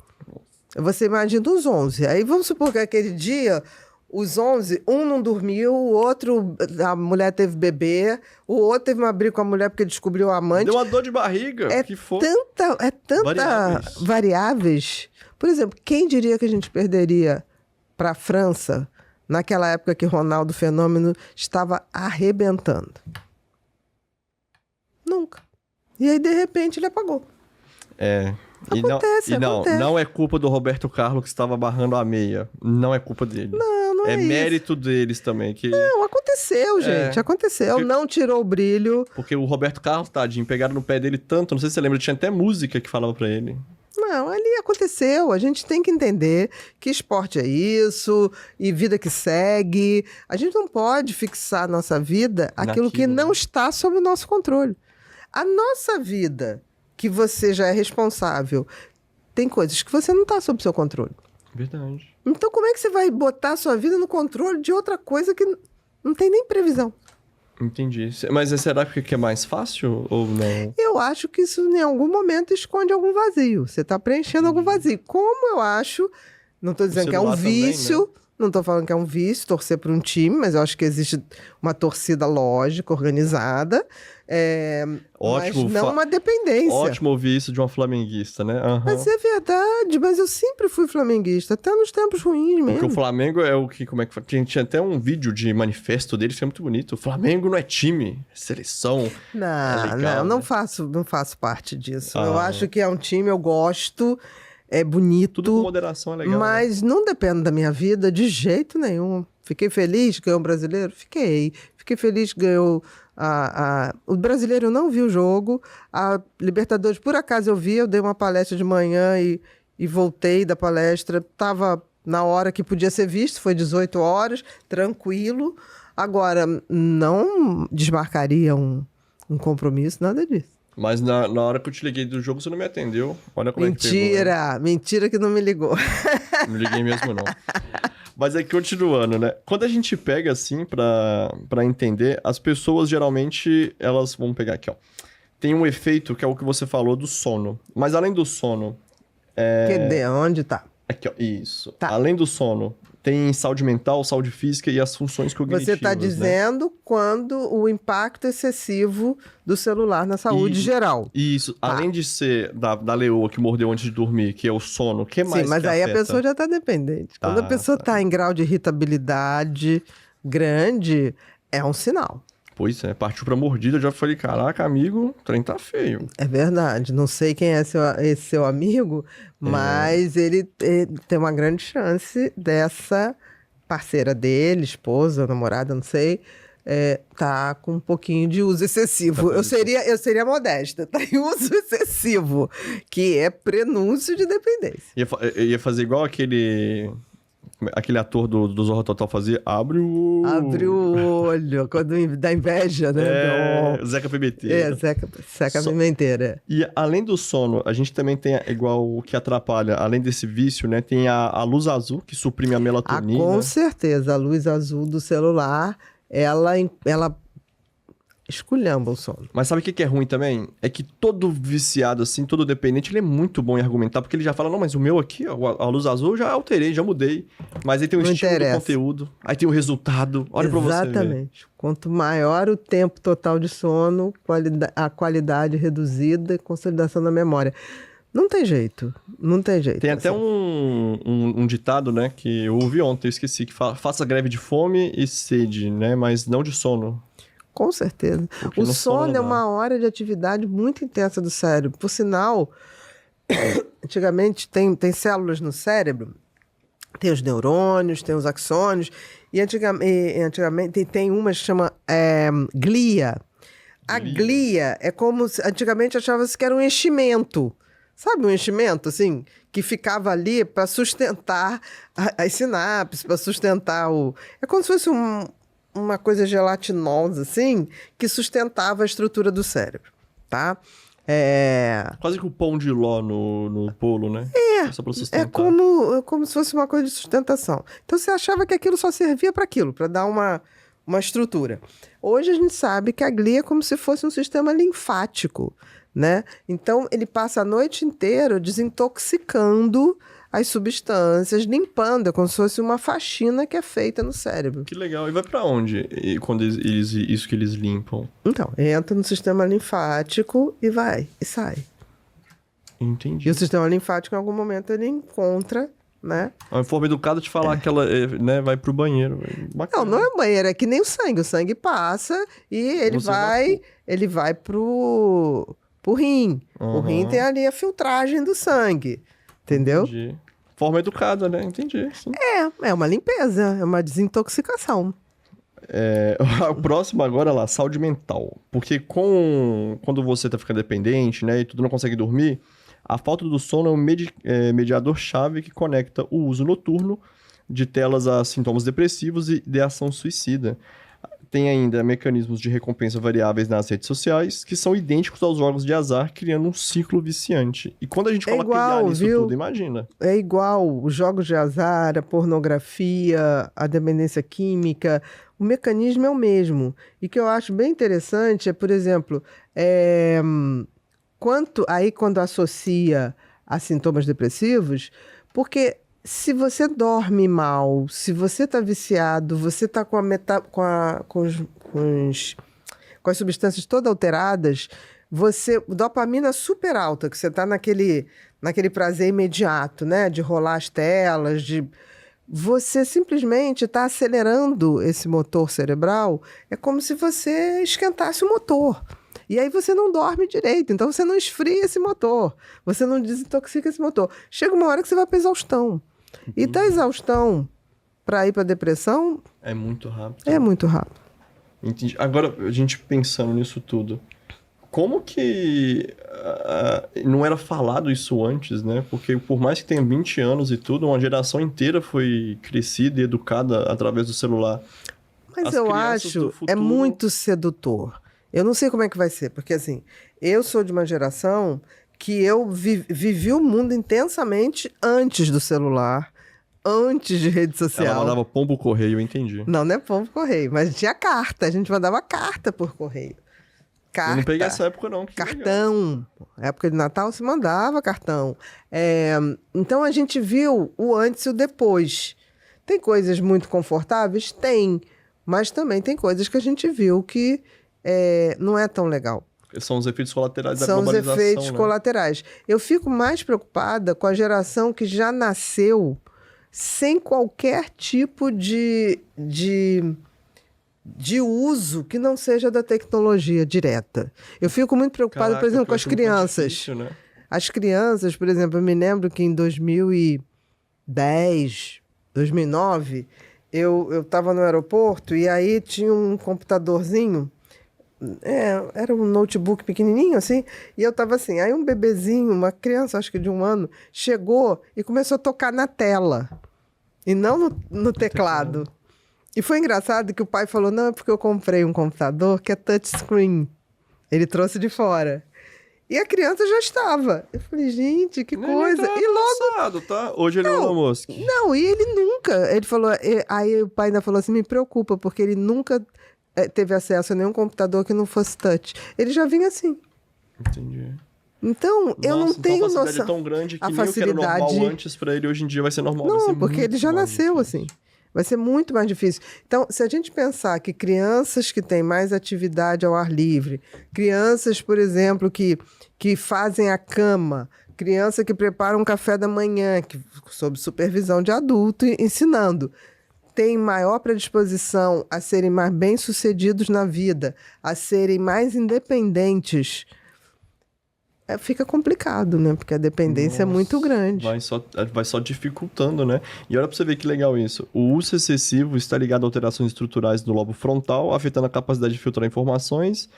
S1: Você imagina os 11. Aí vamos supor que aquele dia... Os 11, um não dormiu, o outro, a mulher teve bebê, o outro teve uma briga com a mulher porque descobriu o amante.
S2: Deu uma dor de barriga.
S1: É tanta variáveis. Por exemplo, quem diria que a gente perderia para a França naquela época que Ronaldo Fenômeno estava arrebentando? Nunca. E aí, de repente, ele apagou. Acontece.
S2: Não é culpa do Roberto Carlos que estava barrando a meia. Não é culpa dele.
S1: Não é isso.
S2: Mérito deles também.
S1: Não, aconteceu, gente. Aconteceu.
S2: Porque...
S1: Não tirou o brilho.
S2: Porque o Roberto Carlos, tadinho, pegaram no pé dele tanto. Não sei se você lembra, tinha até música que falava pra ele.
S1: Não, ali aconteceu. A gente tem que entender que esporte é isso e vida que segue. A gente não pode fixar a nossa vida aquilo que não está sob o nosso controle. A nossa vida, que você já é responsável, tem coisas que você não está sob o seu controle.
S2: Verdade.
S1: Então, como é que você vai botar a sua vida no controle de outra coisa que não tem nem previsão?
S2: Entendi. Mas será que é mais fácil ou não?
S1: Eu acho que isso, em algum momento, esconde algum vazio. Você está preenchendo algum vazio. Como eu acho... Não estou dizendo que é um vício... Também, né? Não estou falando que é um vício torcer para um time, mas eu acho que existe uma torcida lógica, organizada,
S2: ótimo,
S1: mas não uma dependência.
S2: Ótimo ouvir isso de uma flamenguista, né? Uhum.
S1: Mas é verdade, mas eu sempre fui flamenguista, até nos tempos ruins mesmo.
S2: Porque o Flamengo é o que, como é que tinha até um vídeo de manifesto dele que é muito bonito. O Flamengo não é time, é seleção.
S1: Não faço parte disso. Eu acho que é um time, eu gosto... É bonito.
S2: Tudo com moderação é legal.
S1: Mas não depende da minha vida de jeito nenhum. Fiquei feliz que ganhou um brasileiro? Fiquei. Fiquei feliz que ganhou... O brasileiro não viu o jogo. A Libertadores, por acaso, eu vi. Eu dei uma palestra de manhã e voltei da palestra. Estava na hora que podia ser visto. Foi 18 horas, tranquilo. Agora, não desmarcaria um compromisso, nada disso.
S2: Mas na hora que eu te liguei do jogo, você não me atendeu. Olha como é que pegou.
S1: Mentira que não me ligou.
S2: Não liguei mesmo, não. Mas aí, continuando, né? Quando a gente pega, assim, pra entender, as pessoas, geralmente, elas... Vamos pegar aqui, ó. Tem um efeito, que é o que você falou, do sono. Mas além do sono...
S1: Onde tá?
S2: Aqui, ó. Isso.
S1: Tá.
S2: Além do sono, tem saúde mental, saúde física e as funções cognitivas,
S1: Você está dizendo, né? Quando o impacto excessivo do celular na saúde geral.
S2: Isso. Tá. Além de ser da leoa que mordeu antes de dormir, que é o sono, o que mais?
S1: Sim, mas
S2: que
S1: aí
S2: afeta?
S1: A pessoa já está dependente. Quando a pessoa está em grau de irritabilidade grande, é um sinal.
S2: Pois é, partiu pra mordida, eu já falei, caraca, amigo, o trem tá feio.
S1: É verdade, não sei quem é esse seu amigo, mas ele tem uma grande chance dessa parceira dele, esposa, namorada, não sei, tá com um pouquinho de uso excessivo. Eu seria modesta, tá em uso excessivo, que é prenúncio de dependência.
S2: Ia fazer igual aquele ator do Zorra Total fazia, abre o
S1: olho, quando dá inveja, né?
S2: Zeca Pimenteira.
S1: Zeca Pimenteira.
S2: E além do sono, a gente também tem, igual o que atrapalha, além desse vício, né? Tem a luz azul, que suprime a melatonina.
S1: Com certeza, a luz azul do celular, ela esculhamba o sono.
S2: Mas sabe o que é ruim também? É que todo viciado, assim, todo dependente, ele é muito bom em argumentar, porque ele já fala, não, mas o meu aqui, ó, a luz azul eu já alterei, já mudei. Mas aí tem o
S1: Não
S2: estilo
S1: interessa.
S2: do conteúdo, aí tem o resultado. Olha pra você ver.
S1: Exatamente. Quanto maior o tempo total de sono, a qualidade reduzida e consolidação da memória. Não tem jeito. Não tem jeito.
S2: Tem até
S1: assim.
S2: um ditado, né, que eu ouvi ontem, eu esqueci, que fala, faça greve de fome e sede, né, mas não de sono.
S1: Com certeza.
S2: Porque
S1: O
S2: no sono
S1: sono é
S2: não dá.
S1: uma hora de atividade muito intensa do cérebro. Por sinal, antigamente tem células no cérebro, tem os neurônios, tem os axônios, e antigamente tem uma que chama glia. A glia é como antigamente achava-se que era um enchimento. Sabe um enchimento, assim, que ficava ali para sustentar as sinapses, para sustentar o... É como se fosse uma coisa gelatinosa, assim, que sustentava a estrutura do cérebro, tá?
S2: Quase que o pão de ló no polo, né? Só pra
S1: É
S2: sustentar.
S1: como se fosse uma coisa de sustentação. Então você achava que aquilo só servia para aquilo, para dar uma estrutura. Hoje a gente sabe que a glia é como se fosse um sistema linfático, né? Então ele passa a noite inteira desintoxicando as substâncias, limpando, é como se fosse uma faxina que é feita no cérebro.
S2: Que legal. E vai pra onde quando isso que eles limpam?
S1: Então, entra no sistema linfático e vai, e sai.
S2: Entendi.
S1: E o sistema linfático, em algum momento, ele encontra, né?
S2: A forma educada de falar que ela né, vai pro banheiro. Bacana.
S1: Não é banheiro, é que nem o sangue. O sangue passa e ele vai pro rim. O rim tem ali a filtragem do sangue, entendeu?
S2: Entendi. Forma educada, né? Entendi. Sim.
S1: É uma limpeza, é uma desintoxicação.
S2: O próximo agora lá, saúde mental. Porque quando você tá ficando dependente, né, e tudo não consegue dormir, a falta do sono é um mediador-chave que conecta o uso noturno de telas a sintomas depressivos e de ação suicida. Tem ainda mecanismos de recompensa variáveis nas redes sociais, que são idênticos aos jogos de azar, criando um ciclo viciante. E quando a gente coloca
S1: igual,
S2: nisso
S1: viu?
S2: tudo, imagina.
S1: É igual os jogos de azar, a pornografia, a dependência química. O mecanismo é o mesmo. E que eu acho bem interessante é, por exemplo, quando associa a sintomas depressivos, porque se você dorme mal, se você está viciado, você está com as substâncias todas alteradas, dopamina super alta, que você está naquele prazer imediato, né? De rolar as telas, você simplesmente está acelerando esse motor cerebral, é como se você esquentasse o motor. E aí você não dorme direito, então você não esfria esse motor, você não desintoxica esse motor. Chega uma hora que você vai para exaustão. E da exaustão para ir para depressão...
S2: É muito rápido.
S1: É muito rápido.
S2: Entendi. Agora, a gente pensando nisso tudo, como que não era falado isso antes, né? Porque por mais que tenha 20 anos e tudo, uma geração inteira foi crescida e educada através do celular.
S1: Mas
S2: As
S1: eu
S2: crianças
S1: acho
S2: do futuro-
S1: muito sedutor. Eu não sei como é que vai ser, porque assim, eu sou de uma geração que eu vivi o mundo intensamente antes do celular, antes de rede social.
S2: Ela mandava pombo correio, eu entendi.
S1: Não é pombo correio, mas tinha carta. A gente mandava carta por correio. Carta.
S2: Eu não peguei essa época, não. Que legal.
S1: Cartão. Época de Natal se mandava cartão. Então a gente viu o antes e o depois. Tem coisas muito confortáveis? Tem. Mas também tem coisas que a gente viu que não é tão legal.
S2: São os efeitos colaterais da
S1: São os
S2: globalização,
S1: efeitos
S2: né?
S1: colaterais. Eu fico mais preocupada com a geração que já nasceu sem qualquer tipo de uso que não seja da tecnologia direta. Eu fico muito preocupada,
S2: Caraca,
S1: por exemplo, com as
S2: pior que é muito
S1: crianças.
S2: difícil, né?
S1: As crianças, por exemplo, eu me lembro que em 2010, 2009, eu estava no aeroporto e aí tinha um computadorzinho, era um notebook pequenininho assim, e eu estava assim, aí um bebezinho, uma criança, acho que de 1 ano, chegou e começou a tocar na tela, e não no teclado. E foi engraçado que o pai falou, não, é porque eu comprei um computador que é touchscreen. Ele trouxe de fora. E a criança já estava. Eu falei, gente, que coisa.
S2: Tá
S1: E logo...
S2: avançado, tá? Hoje ele é o Elon Musk.
S1: Não, e ele nunca... Ele falou... Aí o pai ainda falou assim, me preocupa, porque ele nunca teve acesso a nenhum computador que não fosse touch. Ele já vinha assim.
S2: Entendi.
S1: Então, eu não tenho
S2: a facilidade
S1: noção.
S2: é tão grande que
S1: A
S2: nem o que era
S1: facilidade...
S2: normal antes pra ele, hoje em dia vai ser normal.
S1: Não,
S2: vai ser
S1: porque ele já
S2: mais
S1: nasceu
S2: difícil.
S1: assim. Vai ser muito mais difícil. Então, se a gente pensar que crianças que têm mais atividade ao ar livre, crianças, por exemplo, que fazem a cama, criança que prepara um café da manhã, sob supervisão de adulto, ensinando, têm maior predisposição a serem mais bem-sucedidos na vida, a serem mais independentes, fica complicado, né? Porque a dependência é muito grande.
S2: Vai só dificultando, né? E olha pra você ver que legal isso. O uso excessivo está ligado a alterações estruturais do lobo frontal, afetando a capacidade de filtrar informações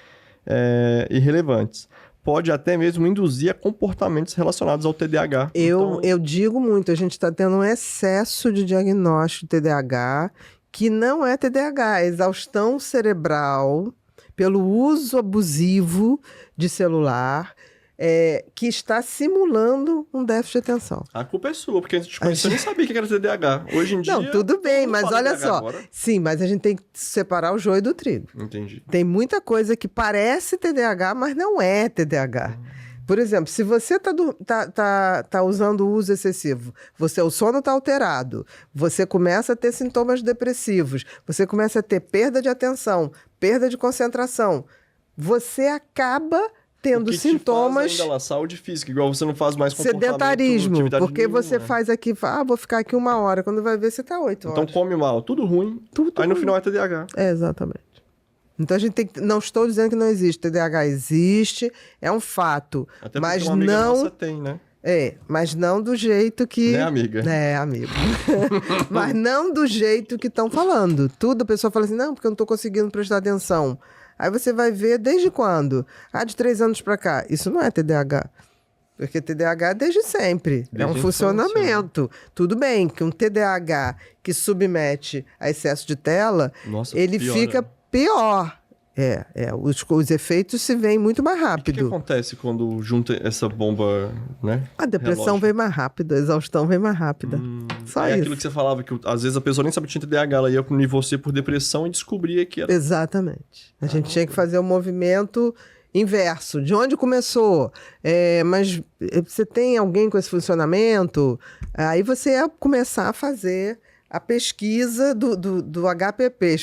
S2: irrelevantes. Pode até mesmo induzir a comportamentos relacionados ao TDAH.
S1: Eu digo muito, a gente está tendo um excesso de diagnóstico de TDAH, que não é TDAH, é exaustão cerebral pelo uso abusivo de celular, que está simulando um déficit de atenção.
S2: A culpa é sua, porque antes de te conhecer eu nem sabia que era TDAH. Hoje em dia...
S1: Não, tudo bem,
S2: todo mundo
S1: mas
S2: fala
S1: olha
S2: TDAH
S1: só.
S2: agora.
S1: Sim, mas a gente tem que separar o joio do trigo.
S2: Entendi.
S1: Tem muita coisa que parece TDAH, mas não é TDAH. Por exemplo, se você tá usando o uso excessivo, o sono está alterado, você começa a ter sintomas depressivos, você começa a ter perda de atenção, perda de concentração, você acaba tendo sintomas...
S2: Te faz ainda lá, saúde física, igual você não faz mais comportamento,
S1: sedentarismo,
S2: atividade
S1: porque
S2: nenhuma.
S1: você faz aqui, vou ficar aqui 1 hora, quando vai ver você tá 8 horas.
S2: Então come mal, tudo ruim, aí no final é TDAH.
S1: Exatamente. Então a gente tem que... Não estou dizendo que não existe, TDAH existe, é um fato,
S2: Até
S1: mas
S2: uma amiga
S1: não...
S2: nossa tem, né?
S1: Mas não do jeito que...
S2: Né, amiga?
S1: Amigo. Mas não do jeito que estão falando. Tudo a pessoa fala assim, não, porque eu não estou conseguindo prestar atenção. Aí você vai ver desde quando? De 3 anos para cá. Isso não é TDAH. Porque TDAH é desde sempre. É um funcionamento. Tudo bem que um TDAH que submete a excesso de tela, ele fica pior. Os efeitos se veem muito mais rápido.
S2: O que acontece quando junta essa bomba, né?
S1: A depressão vem mais rápido, a exaustão vem mais rápida. Só isso.
S2: Aquilo que você falava, que às vezes a pessoa nem sabia que tinha TDAH, ela ia punir você por depressão e descobria que era...
S1: Exatamente. A gente tinha que fazer o movimento inverso. De onde começou? Mas você tem alguém com esse funcionamento? Aí você ia começar a fazer... a pesquisa do HPP,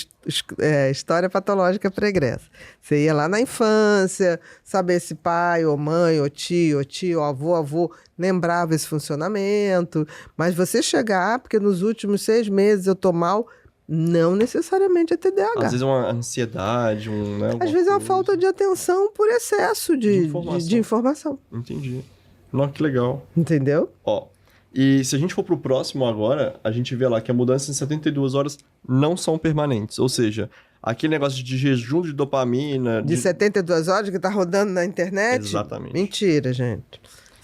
S1: História Patológica Pregressa. Você ia lá na infância, saber se pai, ou mãe, ou tio, avô, lembrava esse funcionamento. Mas você chegar, porque nos últimos 6 meses eu tô mal, não necessariamente é TDAH.
S2: Às vezes é uma ansiedade,
S1: às vezes é uma falta de atenção por excesso de informação.
S2: Entendi. Nossa, que legal.
S1: Entendeu?
S2: E se a gente for pro próximo agora, a gente vê lá que a mudança em 72 horas não são permanentes. Ou seja, aquele negócio de jejum de dopamina...
S1: De 72 horas que tá rodando na internet?
S2: Exatamente.
S1: Mentira, gente.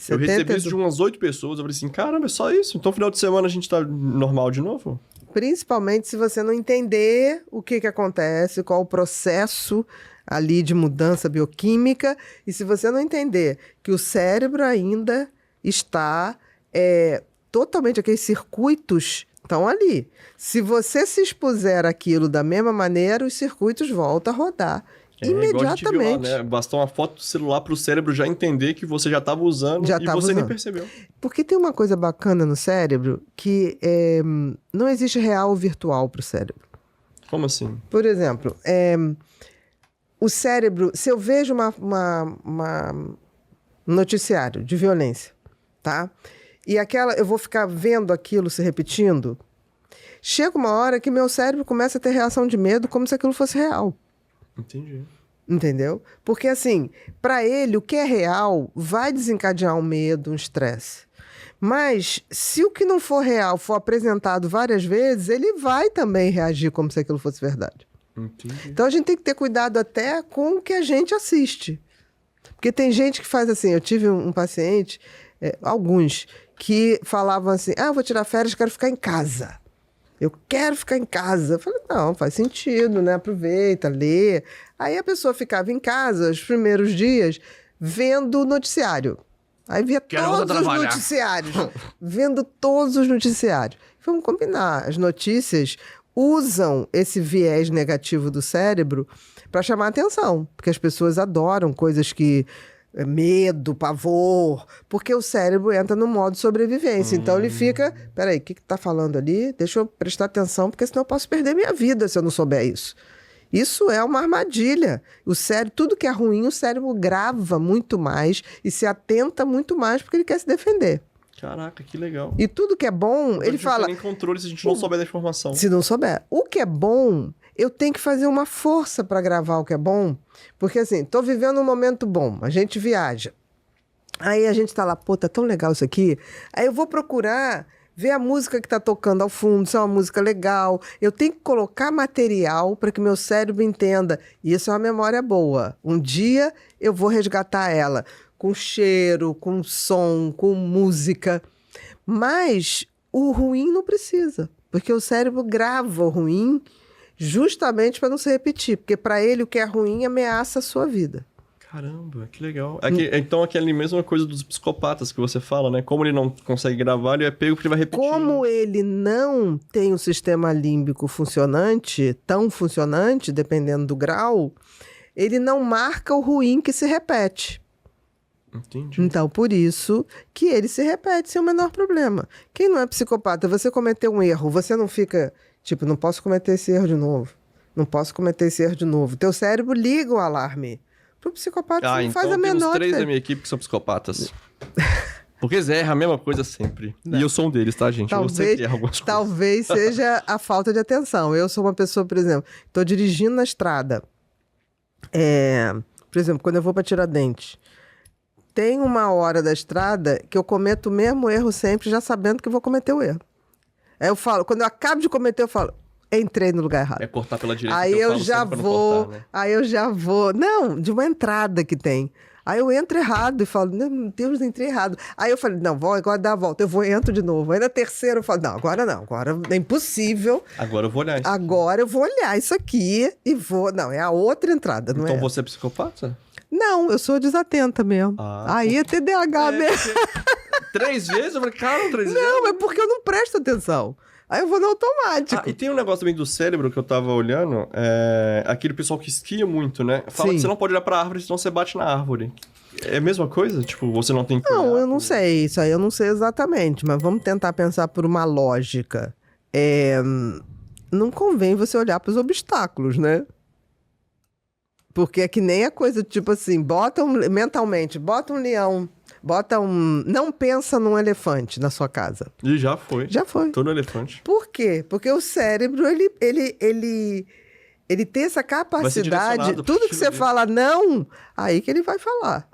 S2: Eu recebi isso de umas 8 pessoas. Eu falei assim, caramba, é só isso? Então, final de semana a gente tá normal de novo?
S1: Principalmente se você não entender o que acontece, qual o processo ali de mudança bioquímica. E se você não entender que o cérebro ainda está... totalmente aqueles circuitos estão ali. Se você se expuser aquilo da mesma maneira, os circuitos voltam a rodar imediatamente.
S2: Igual a gente viu lá, né? Bastou uma foto do celular para o cérebro já entender que você já estava usando nem percebeu. Porque
S1: tem uma coisa bacana no cérebro que não existe real ou virtual para o cérebro.
S2: Como assim?
S1: Por exemplo, o cérebro... Se eu vejo um noticiário de violência, tá? E eu vou ficar vendo aquilo se repetindo. Chega uma hora que meu cérebro começa a ter reação de medo como se aquilo fosse real.
S2: Entendi.
S1: Entendeu? Porque assim, para ele, o que é real vai desencadear um medo, um estresse. Mas se o que não for real for apresentado várias vezes, ele vai também reagir como se aquilo fosse verdade.
S2: Entendi.
S1: Então a gente tem que ter cuidado até com o que a gente assiste. Porque tem gente que faz assim, eu tive um paciente, alguns, que falavam assim, eu vou tirar férias, quero ficar em casa. Eu quero ficar em casa. Eu falei, não, faz sentido, né? Aproveita, lê. Aí a pessoa ficava em casa, os primeiros dias, vendo o noticiário. Aí via todos os noticiários. Vendo todos os noticiários. Vamos combinar. As notícias, usam esse viés negativo do cérebro para chamar atenção, porque as pessoas adoram coisas que medo, pavor, porque o cérebro entra no modo sobrevivência. Então ele fica, peraí, o que tá falando ali? Deixa eu prestar atenção, porque senão eu posso perder minha vida se eu não souber isso. Isso é uma armadilha. O cérebro, tudo que é ruim, o cérebro grava muito mais e se atenta muito mais porque ele quer se defender.
S2: Caraca, que legal.
S1: E tudo que é bom, ele fala...
S2: A gente não tem controle se a gente não souber da informação.
S1: Se não souber. O que é bom, eu tenho que fazer uma força para gravar o que é bom. Porque assim, tô vivendo um momento bom, a gente viaja. Aí a gente tá lá, pô, tá tão legal isso aqui. Aí eu vou procurar ver a música que tá tocando ao fundo, se é uma música legal. Eu tenho que colocar material para que meu cérebro entenda. Isso é uma memória boa. Um dia eu vou resgatar ela. Com cheiro, com som, com música. Mas o ruim não precisa. Porque o cérebro grava o ruim justamente para não se repetir. Porque para ele o que é ruim ameaça a sua vida.
S2: Caramba, que legal. Então aquela mesma coisa dos psicopatas que você fala, né? Como ele não consegue gravar, ele é pego porque ele vai repetir.
S1: Como ele não tem um sistema límbico funcionante, tão funcionante, dependendo do grau, ele não marca o ruim que se repete.
S2: Entendi.
S1: Então, por isso que ele se repete sem o menor problema. Quem não é psicopata, você cometeu um erro, você não fica, tipo, não posso cometer esse erro de novo. Não posso cometer esse erro de novo. Teu cérebro liga o alarme. Pro psicopata não
S2: então
S1: faz a menor...
S2: tem uns 3 da minha equipe que são psicopatas. Porque eles erram a mesma coisa sempre. Não. E eu sou um deles, tá, gente? Eu sempre erro algumas coisas.
S1: Talvez seja a falta de atenção. Eu sou uma pessoa, por exemplo, tô dirigindo na estrada. Por exemplo, quando eu vou para Tiradentes, tem uma hora da estrada que eu cometo o mesmo erro sempre, já sabendo que eu vou cometer o erro. Aí eu falo, quando eu acabo de cometer, eu falo, entrei no lugar errado.
S2: É cortar pela direita.
S1: Aí eu já vou,
S2: cortar, né?
S1: aí eu já vou. Não, de uma entrada que tem. Aí eu entro errado e falo, meu Deus, entrei errado. Aí eu falei, não, vou agora dar a volta, entro de novo. Aí na terceira eu falo, não, agora é impossível.
S2: Agora eu vou olhar isso.
S1: Agora eu vou olhar isso aqui e vou... Não, é a outra entrada, não
S2: então
S1: é?
S2: Então você é psicopata?
S1: Não, eu sou desatenta mesmo. Aí é TDAH mesmo.
S2: 3 vezes? Eu falei, cara, 3 vezes?
S1: Não, é porque eu não presto atenção. Aí eu vou no automático.
S2: E tem um negócio também do cérebro que eu tava olhando, aquele pessoal que esquia muito, né? Fala que você não pode olhar pra árvore, senão você bate na árvore. É a mesma coisa? Tipo, você não tem que olhar?
S1: Não, eu não sei. Isso aí eu não sei exatamente, mas vamos tentar pensar por uma lógica. Não convém você olhar pros obstáculos, né? Porque é que nem a coisa, tipo assim, mentalmente, bota um leão, não pensa num elefante na sua casa.
S2: E já foi.
S1: Já foi.
S2: Todo elefante.
S1: Por quê? Porque o cérebro, ele tem essa capacidade, tudo que você fala não, aí que ele vai falar.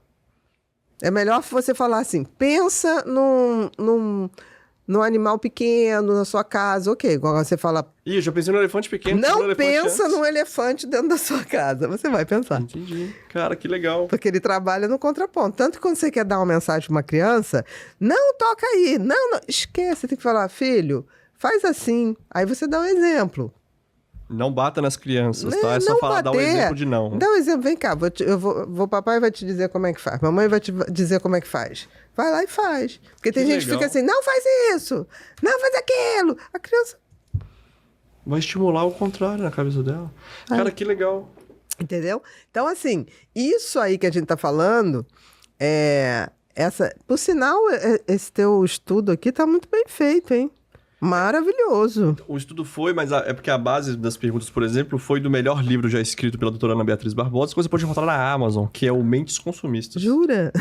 S1: É melhor você falar assim, pensa num animal pequeno na sua casa, ok. Agora você fala...
S2: eu já pensei no elefante pequeno.
S1: Não pensa num elefante dentro da sua casa. Você vai pensar.
S2: Entendi. Cara, que legal.
S1: Porque ele trabalha no contraponto. Tanto que quando você quer dar uma mensagem pra uma criança, não toca aí, não, esquece. Você tem que falar, filho, faz assim. Aí você dá um exemplo.
S2: Não bata nas crianças, tá? É só falar, dá um exemplo de não.
S1: Dá um exemplo, vem cá, papai vai te dizer como é que faz, mamãe vai te dizer como é que faz. Vai lá e faz. Porque tem gente que fica assim, não faz isso, não faz aquilo. A criança...
S2: Vai estimular o contrário na cabeça dela. Cara, que legal.
S1: Entendeu? Então, assim, isso aí que a gente tá falando, por sinal, esse teu estudo aqui tá muito bem feito, hein? Maravilhoso.
S2: O estudo foi, mas é porque a base das perguntas, por exemplo, foi do melhor livro já escrito pela doutora Ana Beatriz Barbosa, que você pode encontrar na Amazon, que é o Mentes Consumistas.
S1: Jura?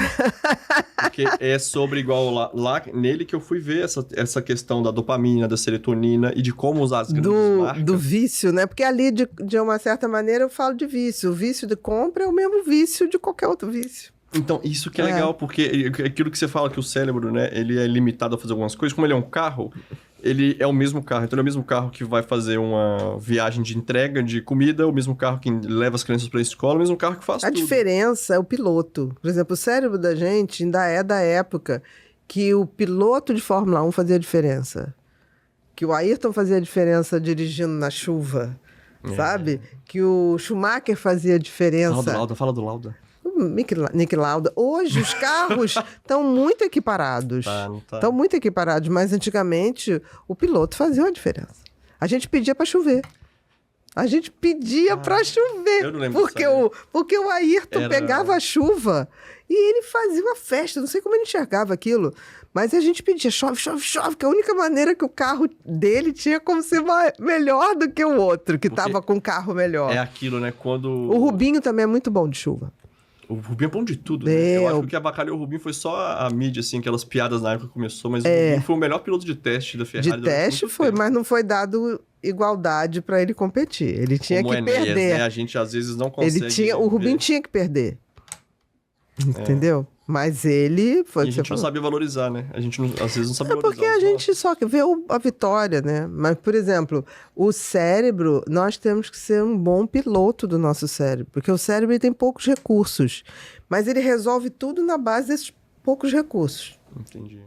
S2: Porque é sobre, igual lá nele que eu fui ver essa questão da dopamina, da serotonina e de como usar as grandes marcas.
S1: Do vício, né? Porque ali, de uma certa maneira, eu falo de vício. O vício de compra é o mesmo vício de qualquer outro vício.
S2: Então, isso que é legal, porque aquilo que você fala que o cérebro, né, ele é limitado a fazer algumas coisas, como ele é um carro, ele é o mesmo carro. Então, ele é o mesmo carro que vai fazer uma viagem de entrega de comida, o mesmo carro que leva as crianças para a escola, o mesmo carro que faz tudo.
S1: A diferença é o piloto. Por exemplo, o cérebro da gente ainda é da época que o piloto de Fórmula 1 fazia diferença. Que o Ayrton fazia diferença dirigindo na chuva, sabe? Que o Schumacher fazia diferença.
S2: Fala do Lauda.
S1: Nick Lauda. Hoje os carros estão muito equiparados.
S2: Tá.
S1: Estão muito equiparados, mas antigamente o piloto fazia uma diferença. A gente pedia pra chover. A gente pedia pra chover.
S2: Eu não lembro
S1: Porque o Ayrton pegava a chuva e ele fazia uma festa. Não sei como ele enxergava aquilo. Mas a gente pedia, chove, chove, chove, que a única maneira que o carro dele tinha como ser melhor do que o outro, que tava com o carro melhor.
S2: É aquilo, né? Quando...
S1: O Rubinho também é muito bom de chuva.
S2: O Rubinho é bom de tudo, né? Eu acho que o que abacalhou o Rubinho foi só a mídia, assim, aquelas piadas na época que começou, mas o Rubinho foi o melhor piloto de teste da Ferrari.
S1: De teste foi, mas não foi dado igualdade pra ele competir. Ele tinha que perder.
S2: Né? A gente às vezes não consegue...
S1: O Rubinho tinha que perder. Entendeu? Mas ele...
S2: E a gente não sabia valorizar, né? A gente às vezes não sabia valorizar.
S1: Porque a gente só vê a vitória, né? Mas, por exemplo, o cérebro, nós temos que ser um bom piloto do nosso cérebro. Porque o cérebro ele tem poucos recursos. Mas ele resolve tudo na base desses poucos recursos.
S2: Entendi.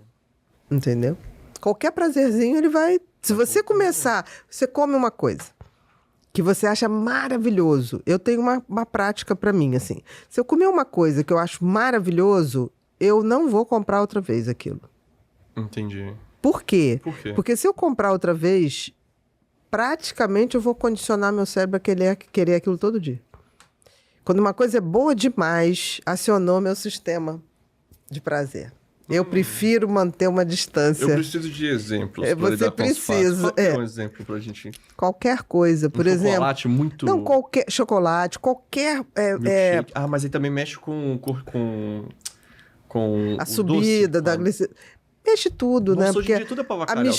S1: Entendeu? Qualquer prazerzinho ele vai... Se você começar... Você come uma coisa que você acha maravilhoso. Eu tenho uma prática pra mim, assim. Se eu comer uma coisa que eu acho maravilhoso, eu não vou comprar outra vez aquilo.
S2: Entendi.
S1: Por quê?
S2: Por quê?
S1: Porque se eu comprar outra vez, praticamente eu vou condicionar meu cérebro a querer aquilo todo dia. Quando uma coisa é boa demais, acionou meu sistema de prazer. Eu prefiro manter uma distância.
S2: Eu preciso de exemplos.
S1: Você precisa.
S2: Qual é um exemplo pra gente?
S1: Qualquer coisa, por exemplo.
S2: Chocolate muito...
S1: Não, chocolate, qualquer...
S2: Ah, mas aí também mexe com
S1: a subida da glicemia. Mexe tudo, né?
S2: Hoje em dia tudo é pra avacalhar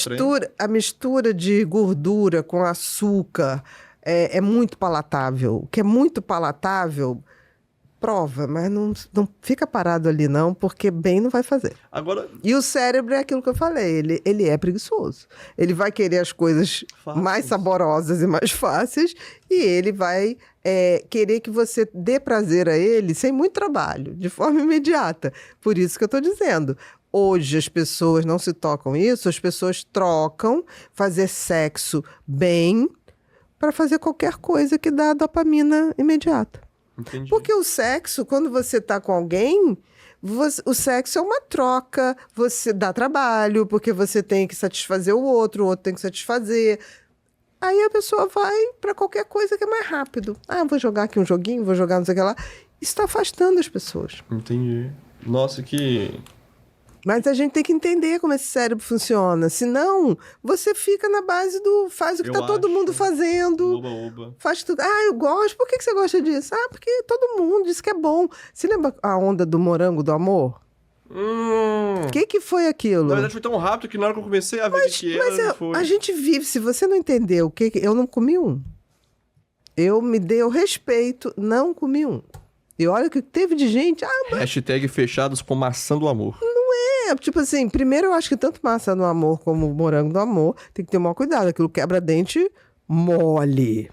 S1: a mistura de gordura com açúcar é muito palatável. O que é muito palatável... Prova, mas não fica parado ali não, porque bem não vai fazer.
S2: Agora...
S1: E o cérebro é aquilo que eu falei, ele é preguiçoso. Ele vai querer as coisas mais saborosas e mais fáceis, e ele vai querer que você dê prazer a ele sem muito trabalho, de forma imediata. Por isso que eu estou dizendo. Hoje as pessoas não se tocam isso, as pessoas trocam fazer sexo bem para fazer qualquer coisa que dá dopamina imediata.
S2: Entendi.
S1: Porque o sexo, quando você tá com alguém, o sexo é uma troca, você dá trabalho, porque você tem que satisfazer o outro tem que satisfazer. Aí a pessoa vai para qualquer coisa que é mais rápido. Ah, vou jogar aqui um joguinho, vou jogar não sei o que lá. Isso tá afastando as pessoas.
S2: Entendi. Nossa, que...
S1: Mas a gente tem que entender como esse cérebro funciona. Senão, você fica na base do... Faz o que todo mundo fazendo.
S2: Oba.
S1: Faz tudo. Ah, eu gosto. Por que você gosta disso? Ah, porque todo mundo diz que é bom. Você lembra a onda do morango do amor? O que foi aquilo?
S2: Na verdade foi tão rápido que na hora que eu comecei a ver que era, foi...
S1: A gente vive... Se você não entendeu o que... Eu não comi um. Eu me dei o respeito, não comi um. E olha o que teve de gente...
S2: Hashtag fechados com maçã do amor.
S1: Tipo assim, primeiro eu acho que tanto maçã do amor como morango do amor tem que ter o maior cuidado. Aquilo quebra dente mole.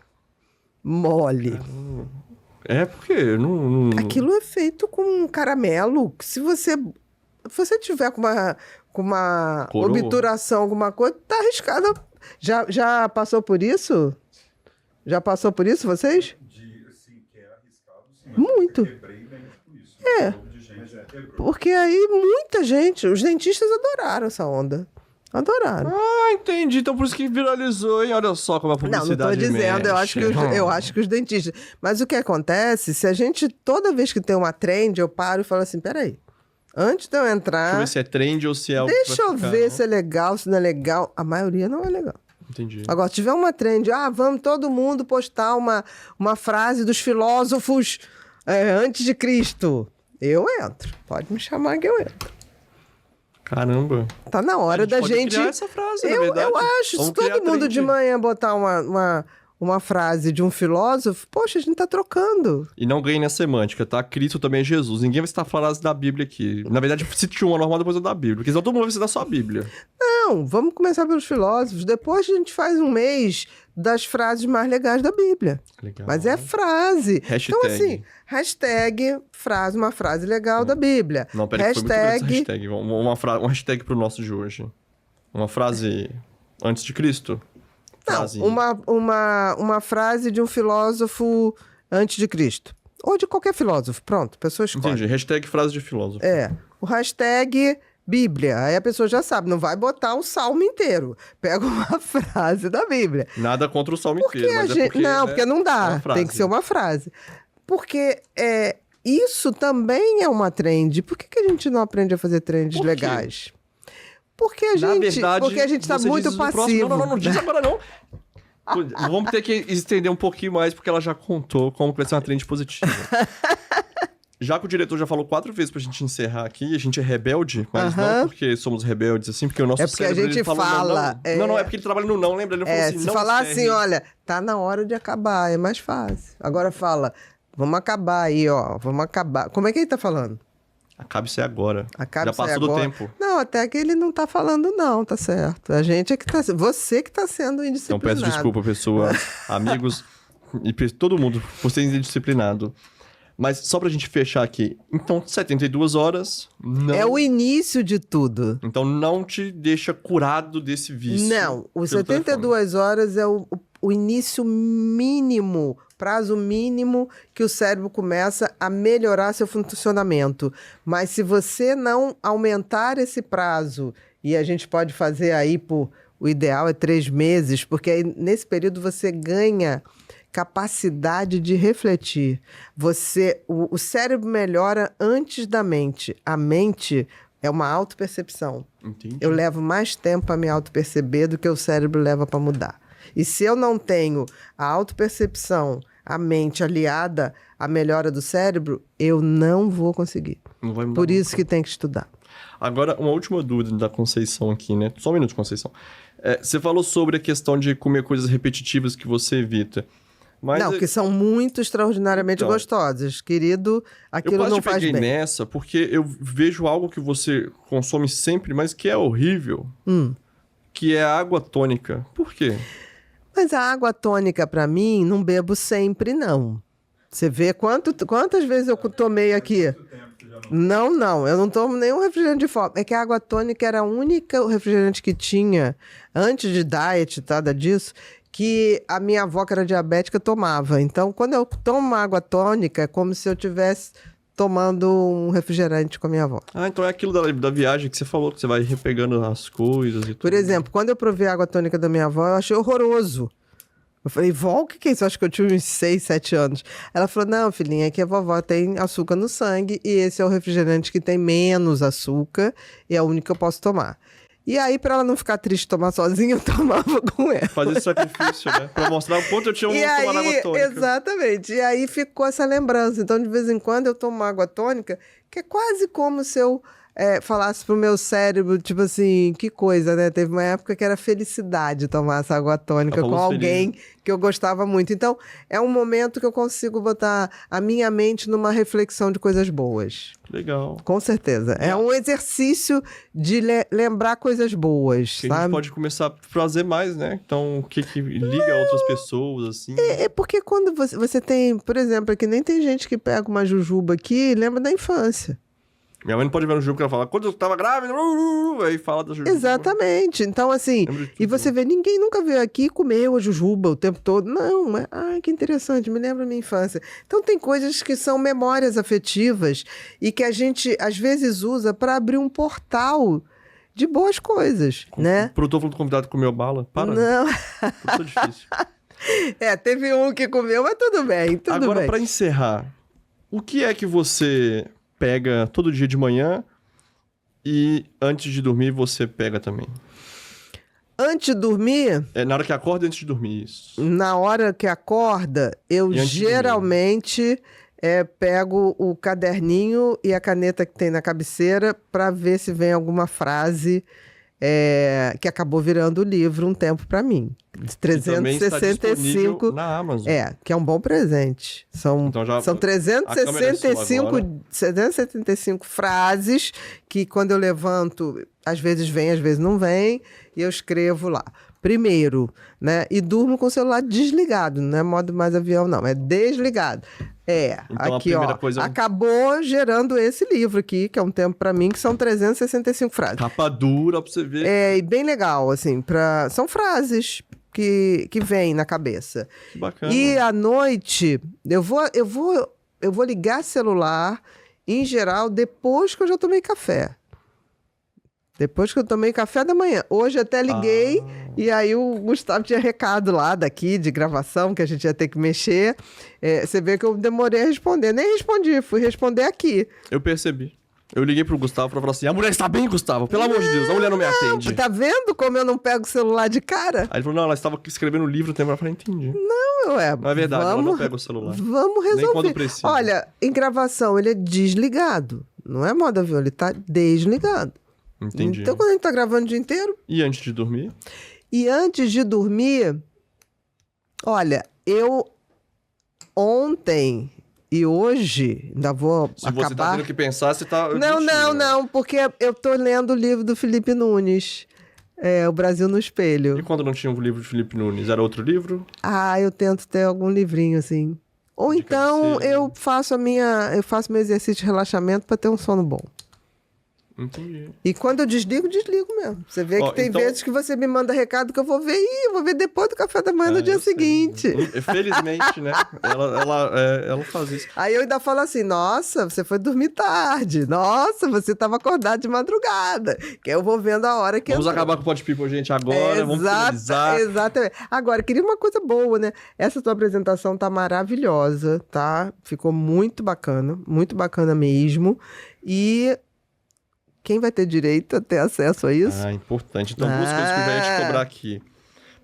S2: Porque não...
S1: Aquilo é feito com caramelo. Se você tiver com uma obturação, alguma coisa, tá arriscado. Já passou por isso? Já passou por isso, vocês?
S3: Assim, que é arriscado, sim.
S1: Muito.
S3: Eu quebrei mesmo com isso.
S1: Porque aí muita gente, os dentistas adoraram essa onda. Adoraram.
S2: Ah, entendi. Então por isso que viralizou, hein? Olha só como a publicidade
S1: Não tô dizendo,
S2: mexe.
S1: eu acho que os dentistas... Mas o que acontece, se a gente, toda vez que tem uma trend, eu paro e falo assim, peraí, antes de eu entrar...
S2: Deixa eu ver se é trend ou se é algo
S1: Deixa
S2: que vai
S1: eu
S2: ficar,
S1: ver
S2: né?
S1: se é legal, se não é legal. A maioria não é legal.
S2: Entendi.
S1: Agora, se tiver uma trend, vamos todo mundo postar uma frase dos filósofos antes de Cristo. Eu entro. Pode me chamar que eu entro.
S2: Caramba.
S1: Tá na hora da
S2: pode
S1: gente...
S2: criar essa frase, na verdade.
S1: Eu acho.
S2: Vamos
S1: Se todo mundo
S2: trend.
S1: de manhã botar uma frase de um filósofo, poxa, a gente tá trocando.
S2: E não ganhe na semântica, tá? Cristo também é Jesus. Ninguém vai citar frases da Bíblia aqui. Na verdade, cite uma normal depois da Bíblia. Porque senão todo mundo vai citar só a Bíblia.
S1: Não, vamos começar pelos filósofos. Depois a gente faz um mês das frases mais legais da Bíblia.
S2: Legal.
S1: Mas é frase.
S2: Hashtag.
S1: Então, assim, hashtag frase, uma frase legal da Bíblia.
S2: Não, peraí, que foi muito grande essa hashtag. Um hashtag pro nosso de hoje. Uma frase antes de Cristo. Frase.
S1: Não, uma frase de um filósofo antes de Cristo. Ou de qualquer filósofo. Pronto, a pessoa escolhe.
S2: Entendi. Hashtag frase de filósofo.
S1: O hashtag Bíblia. Aí a pessoa já sabe, não vai botar o salmo inteiro. Pega uma frase da Bíblia.
S2: Nada contra o salmo inteiro, mas
S1: porque não
S2: é
S1: dá.
S2: uma frase.
S1: Tem que ser uma frase. Porque isso também é uma trend. Por que a gente não aprende a fazer trends
S2: Por quê?
S1: legais? Porque a
S2: Na
S1: gente
S2: verdade,
S1: está
S2: você
S1: muito
S2: diz no próximo-
S1: passivo.
S2: Não diz agora não. Vamos ter que estender um pouquinho mais, porque ela já contou como que vai ser uma trend positiva. Já que o diretor já falou 4 vezes pra gente encerrar aqui, a gente é rebelde, mas não porque somos rebeldes, assim, porque o nosso
S1: É porque a
S2: cérebro,
S1: gente
S2: ele falou
S1: fala,
S2: não, é porque ele trabalha no não, lembra? Ele falou assim,
S1: se
S2: não
S1: falar
S2: encerre.
S1: assim, olha, tá na hora de acabar, é mais fácil. Agora fala, vamos acabar aí, ó, vamos acabar. Como é que ele tá falando?
S2: Acabe isso aí agora.
S1: Acabe
S2: já
S1: isso aí
S2: passou do
S1: agora.
S2: tempo.
S1: Não, até que ele não tá falando não, tá certo. A gente é que tá... Você que tá sendo
S2: Então
S1: indisciplinado.
S2: peço desculpa, pessoas, amigos e todo mundo por ser indisciplinado. Mas só pra gente fechar aqui, então 72 horas não...
S1: É o início de tudo.
S2: Então não te deixa curado desse vício.
S1: Não, os
S2: pelo
S1: 72 horas é o início mínimo, prazo mínimo que o cérebro começa a melhorar seu funcionamento. Mas se você não aumentar esse prazo, e a gente pode fazer aí o ideal é 3 meses, porque aí, nesse período você ganha capacidade de refletir. O cérebro melhora antes da mente. A mente é uma autopercepção.
S2: Entendi.
S1: Eu levo mais tempo para me autoperceber do que o cérebro leva para mudar. E se eu não tenho a autopercepção, a mente aliada à melhora do cérebro, eu não vou conseguir.
S2: Não vai mudar
S1: Por
S2: nunca.
S1: isso que tem que estudar.
S2: Agora, uma última dúvida da Conceição aqui, né? Só um minuto, Conceição. Você falou sobre a questão de comer coisas repetitivas que você evita. Mas
S1: não, que são muito extraordinariamente
S2: Então,
S1: gostosas. Querido,
S2: eu
S1: aquilo
S2: quase
S1: não
S2: te
S1: faz
S2: peguei
S1: bem.
S2: nessa porque eu vejo algo que você consome sempre, mas que é horrível, que é a água tônica. Por quê?
S1: Mas a água tônica, para mim, não bebo sempre, não. Você vê quantas vezes eu tomei aqui? Não, eu não tomo nenhum refrigerante de forma. É que a água tônica era a única refrigerante que tinha, antes de diet, nada disso, que a minha avó, que era diabética, tomava. Então, quando eu tomo água tônica, é como se eu estivesse tomando um refrigerante com a minha avó.
S2: Ah, então é aquilo da viagem que você falou, que você vai repegando as coisas e tudo.
S1: Por exemplo, quando eu provei a água tônica da minha avó, eu achei horroroso. Eu falei, vó, o que é isso? Eu acho que eu tinha uns 6, 7 anos. Ela falou, não, filhinha, é que a vovó tem açúcar no sangue e esse é o refrigerante que tem menos açúcar e é o único que eu posso tomar. E aí, pra ela não ficar triste de tomar sozinha, eu tomava com ela.
S2: Fazer esse sacrifício, né? Pra mostrar o quanto eu tinha tomado água tônica.
S1: Exatamente. E aí ficou essa lembrança. Então, de vez em quando, eu tomo água tônica, que é quase como se eu falasse pro meu cérebro, tipo assim, que coisa, né? Teve uma época que era felicidade tomar essa água tônica com alguém que eu gostava muito. Então, é um momento que eu consigo botar a minha mente numa reflexão de coisas boas.
S2: Legal.
S1: Com certeza. É um exercício de lembrar coisas boas,
S2: Que
S1: sabe?
S2: a gente pode começar a fazer mais, né? Então, o que liga a outras pessoas, assim.
S1: É porque quando você tem, por exemplo, aqui nem tem gente que pega uma jujuba aqui e lembra da infância.
S2: Minha mãe não pode ver no jujuba que ela fala, quando eu tava grávida, aí fala da jujuba.
S1: Exatamente. Então, assim, e você vê, ninguém nunca veio aqui e comeu a jujuba o tempo todo. Não, mas, que interessante, me lembra a minha infância. Então, tem coisas que são memórias afetivas e que a gente, às vezes, usa para abrir um portal de boas coisas, né?
S2: O produtor falou do convidado que comeu bala. Para.
S1: Não.
S2: Produtor difícil.
S1: Teve um que comeu, mas tudo bem, tudo
S2: Agora,
S1: bem.
S2: pra encerrar, o que é que você pega todo dia de manhã e antes de dormir você pega também?
S1: Antes de dormir,
S2: Na hora que acorda e antes de dormir, isso.
S1: na hora que acorda, eu
S2: E antes de
S1: geralmente pego o caderninho e a caneta que tem na cabeceira para ver se vem alguma frase que acabou virando o livro um tempo para mim.
S2: E também está
S1: 365.
S2: disponível na Amazon.
S1: Que é um bom presente. São
S2: Então já-
S1: são
S2: a câmera é sua
S1: 365 frases que quando eu levanto, às vezes vem, às vezes não vem, e eu escrevo lá. Primeiro, né? E durmo com o celular desligado, não é modo mais avião, não, é desligado.
S2: Então, a
S1: aqui,
S2: primeira
S1: ó,
S2: coisa é um-
S1: acabou gerando esse livro aqui, que é um tempo para mim, que são 365 frases.
S2: Capa dura pra você ver.
S1: E bem legal, assim, são frases que vêm na cabeça.
S2: Que bacana.
S1: E à noite, eu vou ligar celular, em geral, depois que eu já tomei café. Depois que eu tomei café da manhã. Hoje até liguei e aí o Gustavo tinha recado lá daqui de gravação que a gente ia ter que mexer. Você vê que eu demorei a responder. Nem respondi, fui responder aqui.
S2: Eu percebi. Eu liguei pro Gustavo pra falar assim, a mulher está bem, Gustavo? Pelo amor de Deus, a mulher não me atende.
S1: Tá vendo como eu não pego o celular de cara?
S2: Aí ele falou, não, ela estava escrevendo um livro, eu falei, entendi.
S1: Não é
S2: verdade, ela não pega o celular.
S1: Vamos resolver.
S2: Nem quando precisa.
S1: Olha, em gravação ele é desligado. Não é modo avião, ele tá desligado.
S2: Entendi.
S1: Então quando a gente tá gravando o dia inteiro...
S2: E antes de dormir?
S1: E antes de dormir... Olha, eu ontem... E hoje, ainda vou acabar...
S2: Se você tá tendo que pensar, você tá...
S1: Não, porque eu tô lendo o livro do Felipe Nunes, O Brasil no Espelho.
S2: E quando não tinha um livro de Felipe Nunes, era outro livro?
S1: Eu tento ter algum livrinho, assim. Ou
S2: De
S1: então
S2: cabeceira.
S1: eu faço meu exercício de relaxamento para ter um sono bom.
S2: Entendi.
S1: E quando eu desligo mesmo. Você vê que tem
S2: então-
S1: vezes que você me manda recado que eu vou ver, eu vou ver depois do café da manhã no dia
S2: Eu sei.
S1: seguinte.
S2: Felizmente, né? Ela faz isso.
S1: Aí eu ainda falo assim, nossa, você foi dormir tarde. Nossa, você estava acordado de madrugada. Que eu vou vendo a hora que
S2: Vamos
S1: entrou.
S2: acabar com o Pod People, gente, agora. Vamos finalizar.
S1: Exatamente. Agora, queria uma coisa boa, né? Essa tua apresentação tá maravilhosa, tá? Ficou muito bacana mesmo. E quem vai ter direito a ter acesso a isso?
S2: Importante. Então, duas coisas que eu já ia te cobrar aqui.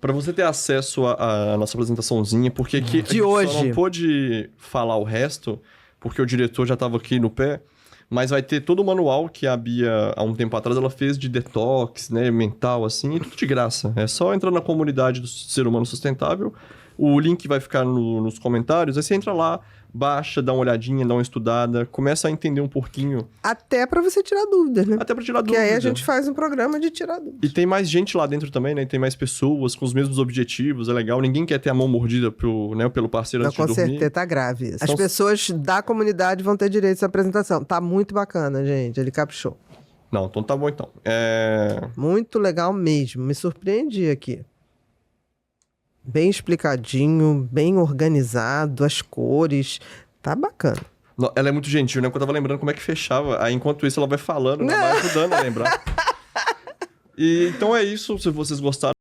S2: Pra você ter acesso à nossa apresentaçãozinha, porque aqui
S1: De
S2: a gente
S1: hoje.
S2: só não pôde falar o resto, porque o diretor já tava aqui no pé, mas vai ter todo o manual que a Bia, há um tempo atrás, ela fez de detox, né, mental, assim, e tudo de graça. É só entrar na comunidade do Ser Humano Sustentável, o link vai ficar nos comentários, aí você entra lá, baixa, dá uma olhadinha, dá uma estudada, começa a entender um pouquinho,
S1: Até pra você tirar dúvidas, né?
S2: até pra tirar
S1: Que
S2: dúvida.
S1: aí a gente faz um programa de tirar dúvidas.
S2: E tem mais gente lá dentro também, né? Tem mais pessoas com os mesmos objetivos, é legal. Ninguém quer ter a mão mordida pelo parceiro
S1: Não,
S2: antes
S1: com
S2: de dormir.
S1: certeza, tá grave isso. As
S2: São-
S1: pessoas da comunidade vão ter direito a essa apresentação. Tá muito bacana, gente. Ele caprichou.
S2: Não, então tá bom então.
S1: Muito legal mesmo. Me surpreendi aqui. Bem explicadinho, bem organizado, as cores. Tá bacana.
S2: Ela é muito gentil, né? Porque eu tava lembrando como é que fechava. Aí enquanto isso ela vai falando, ela vai ajudando a lembrar. E então é isso. Se vocês gostaram,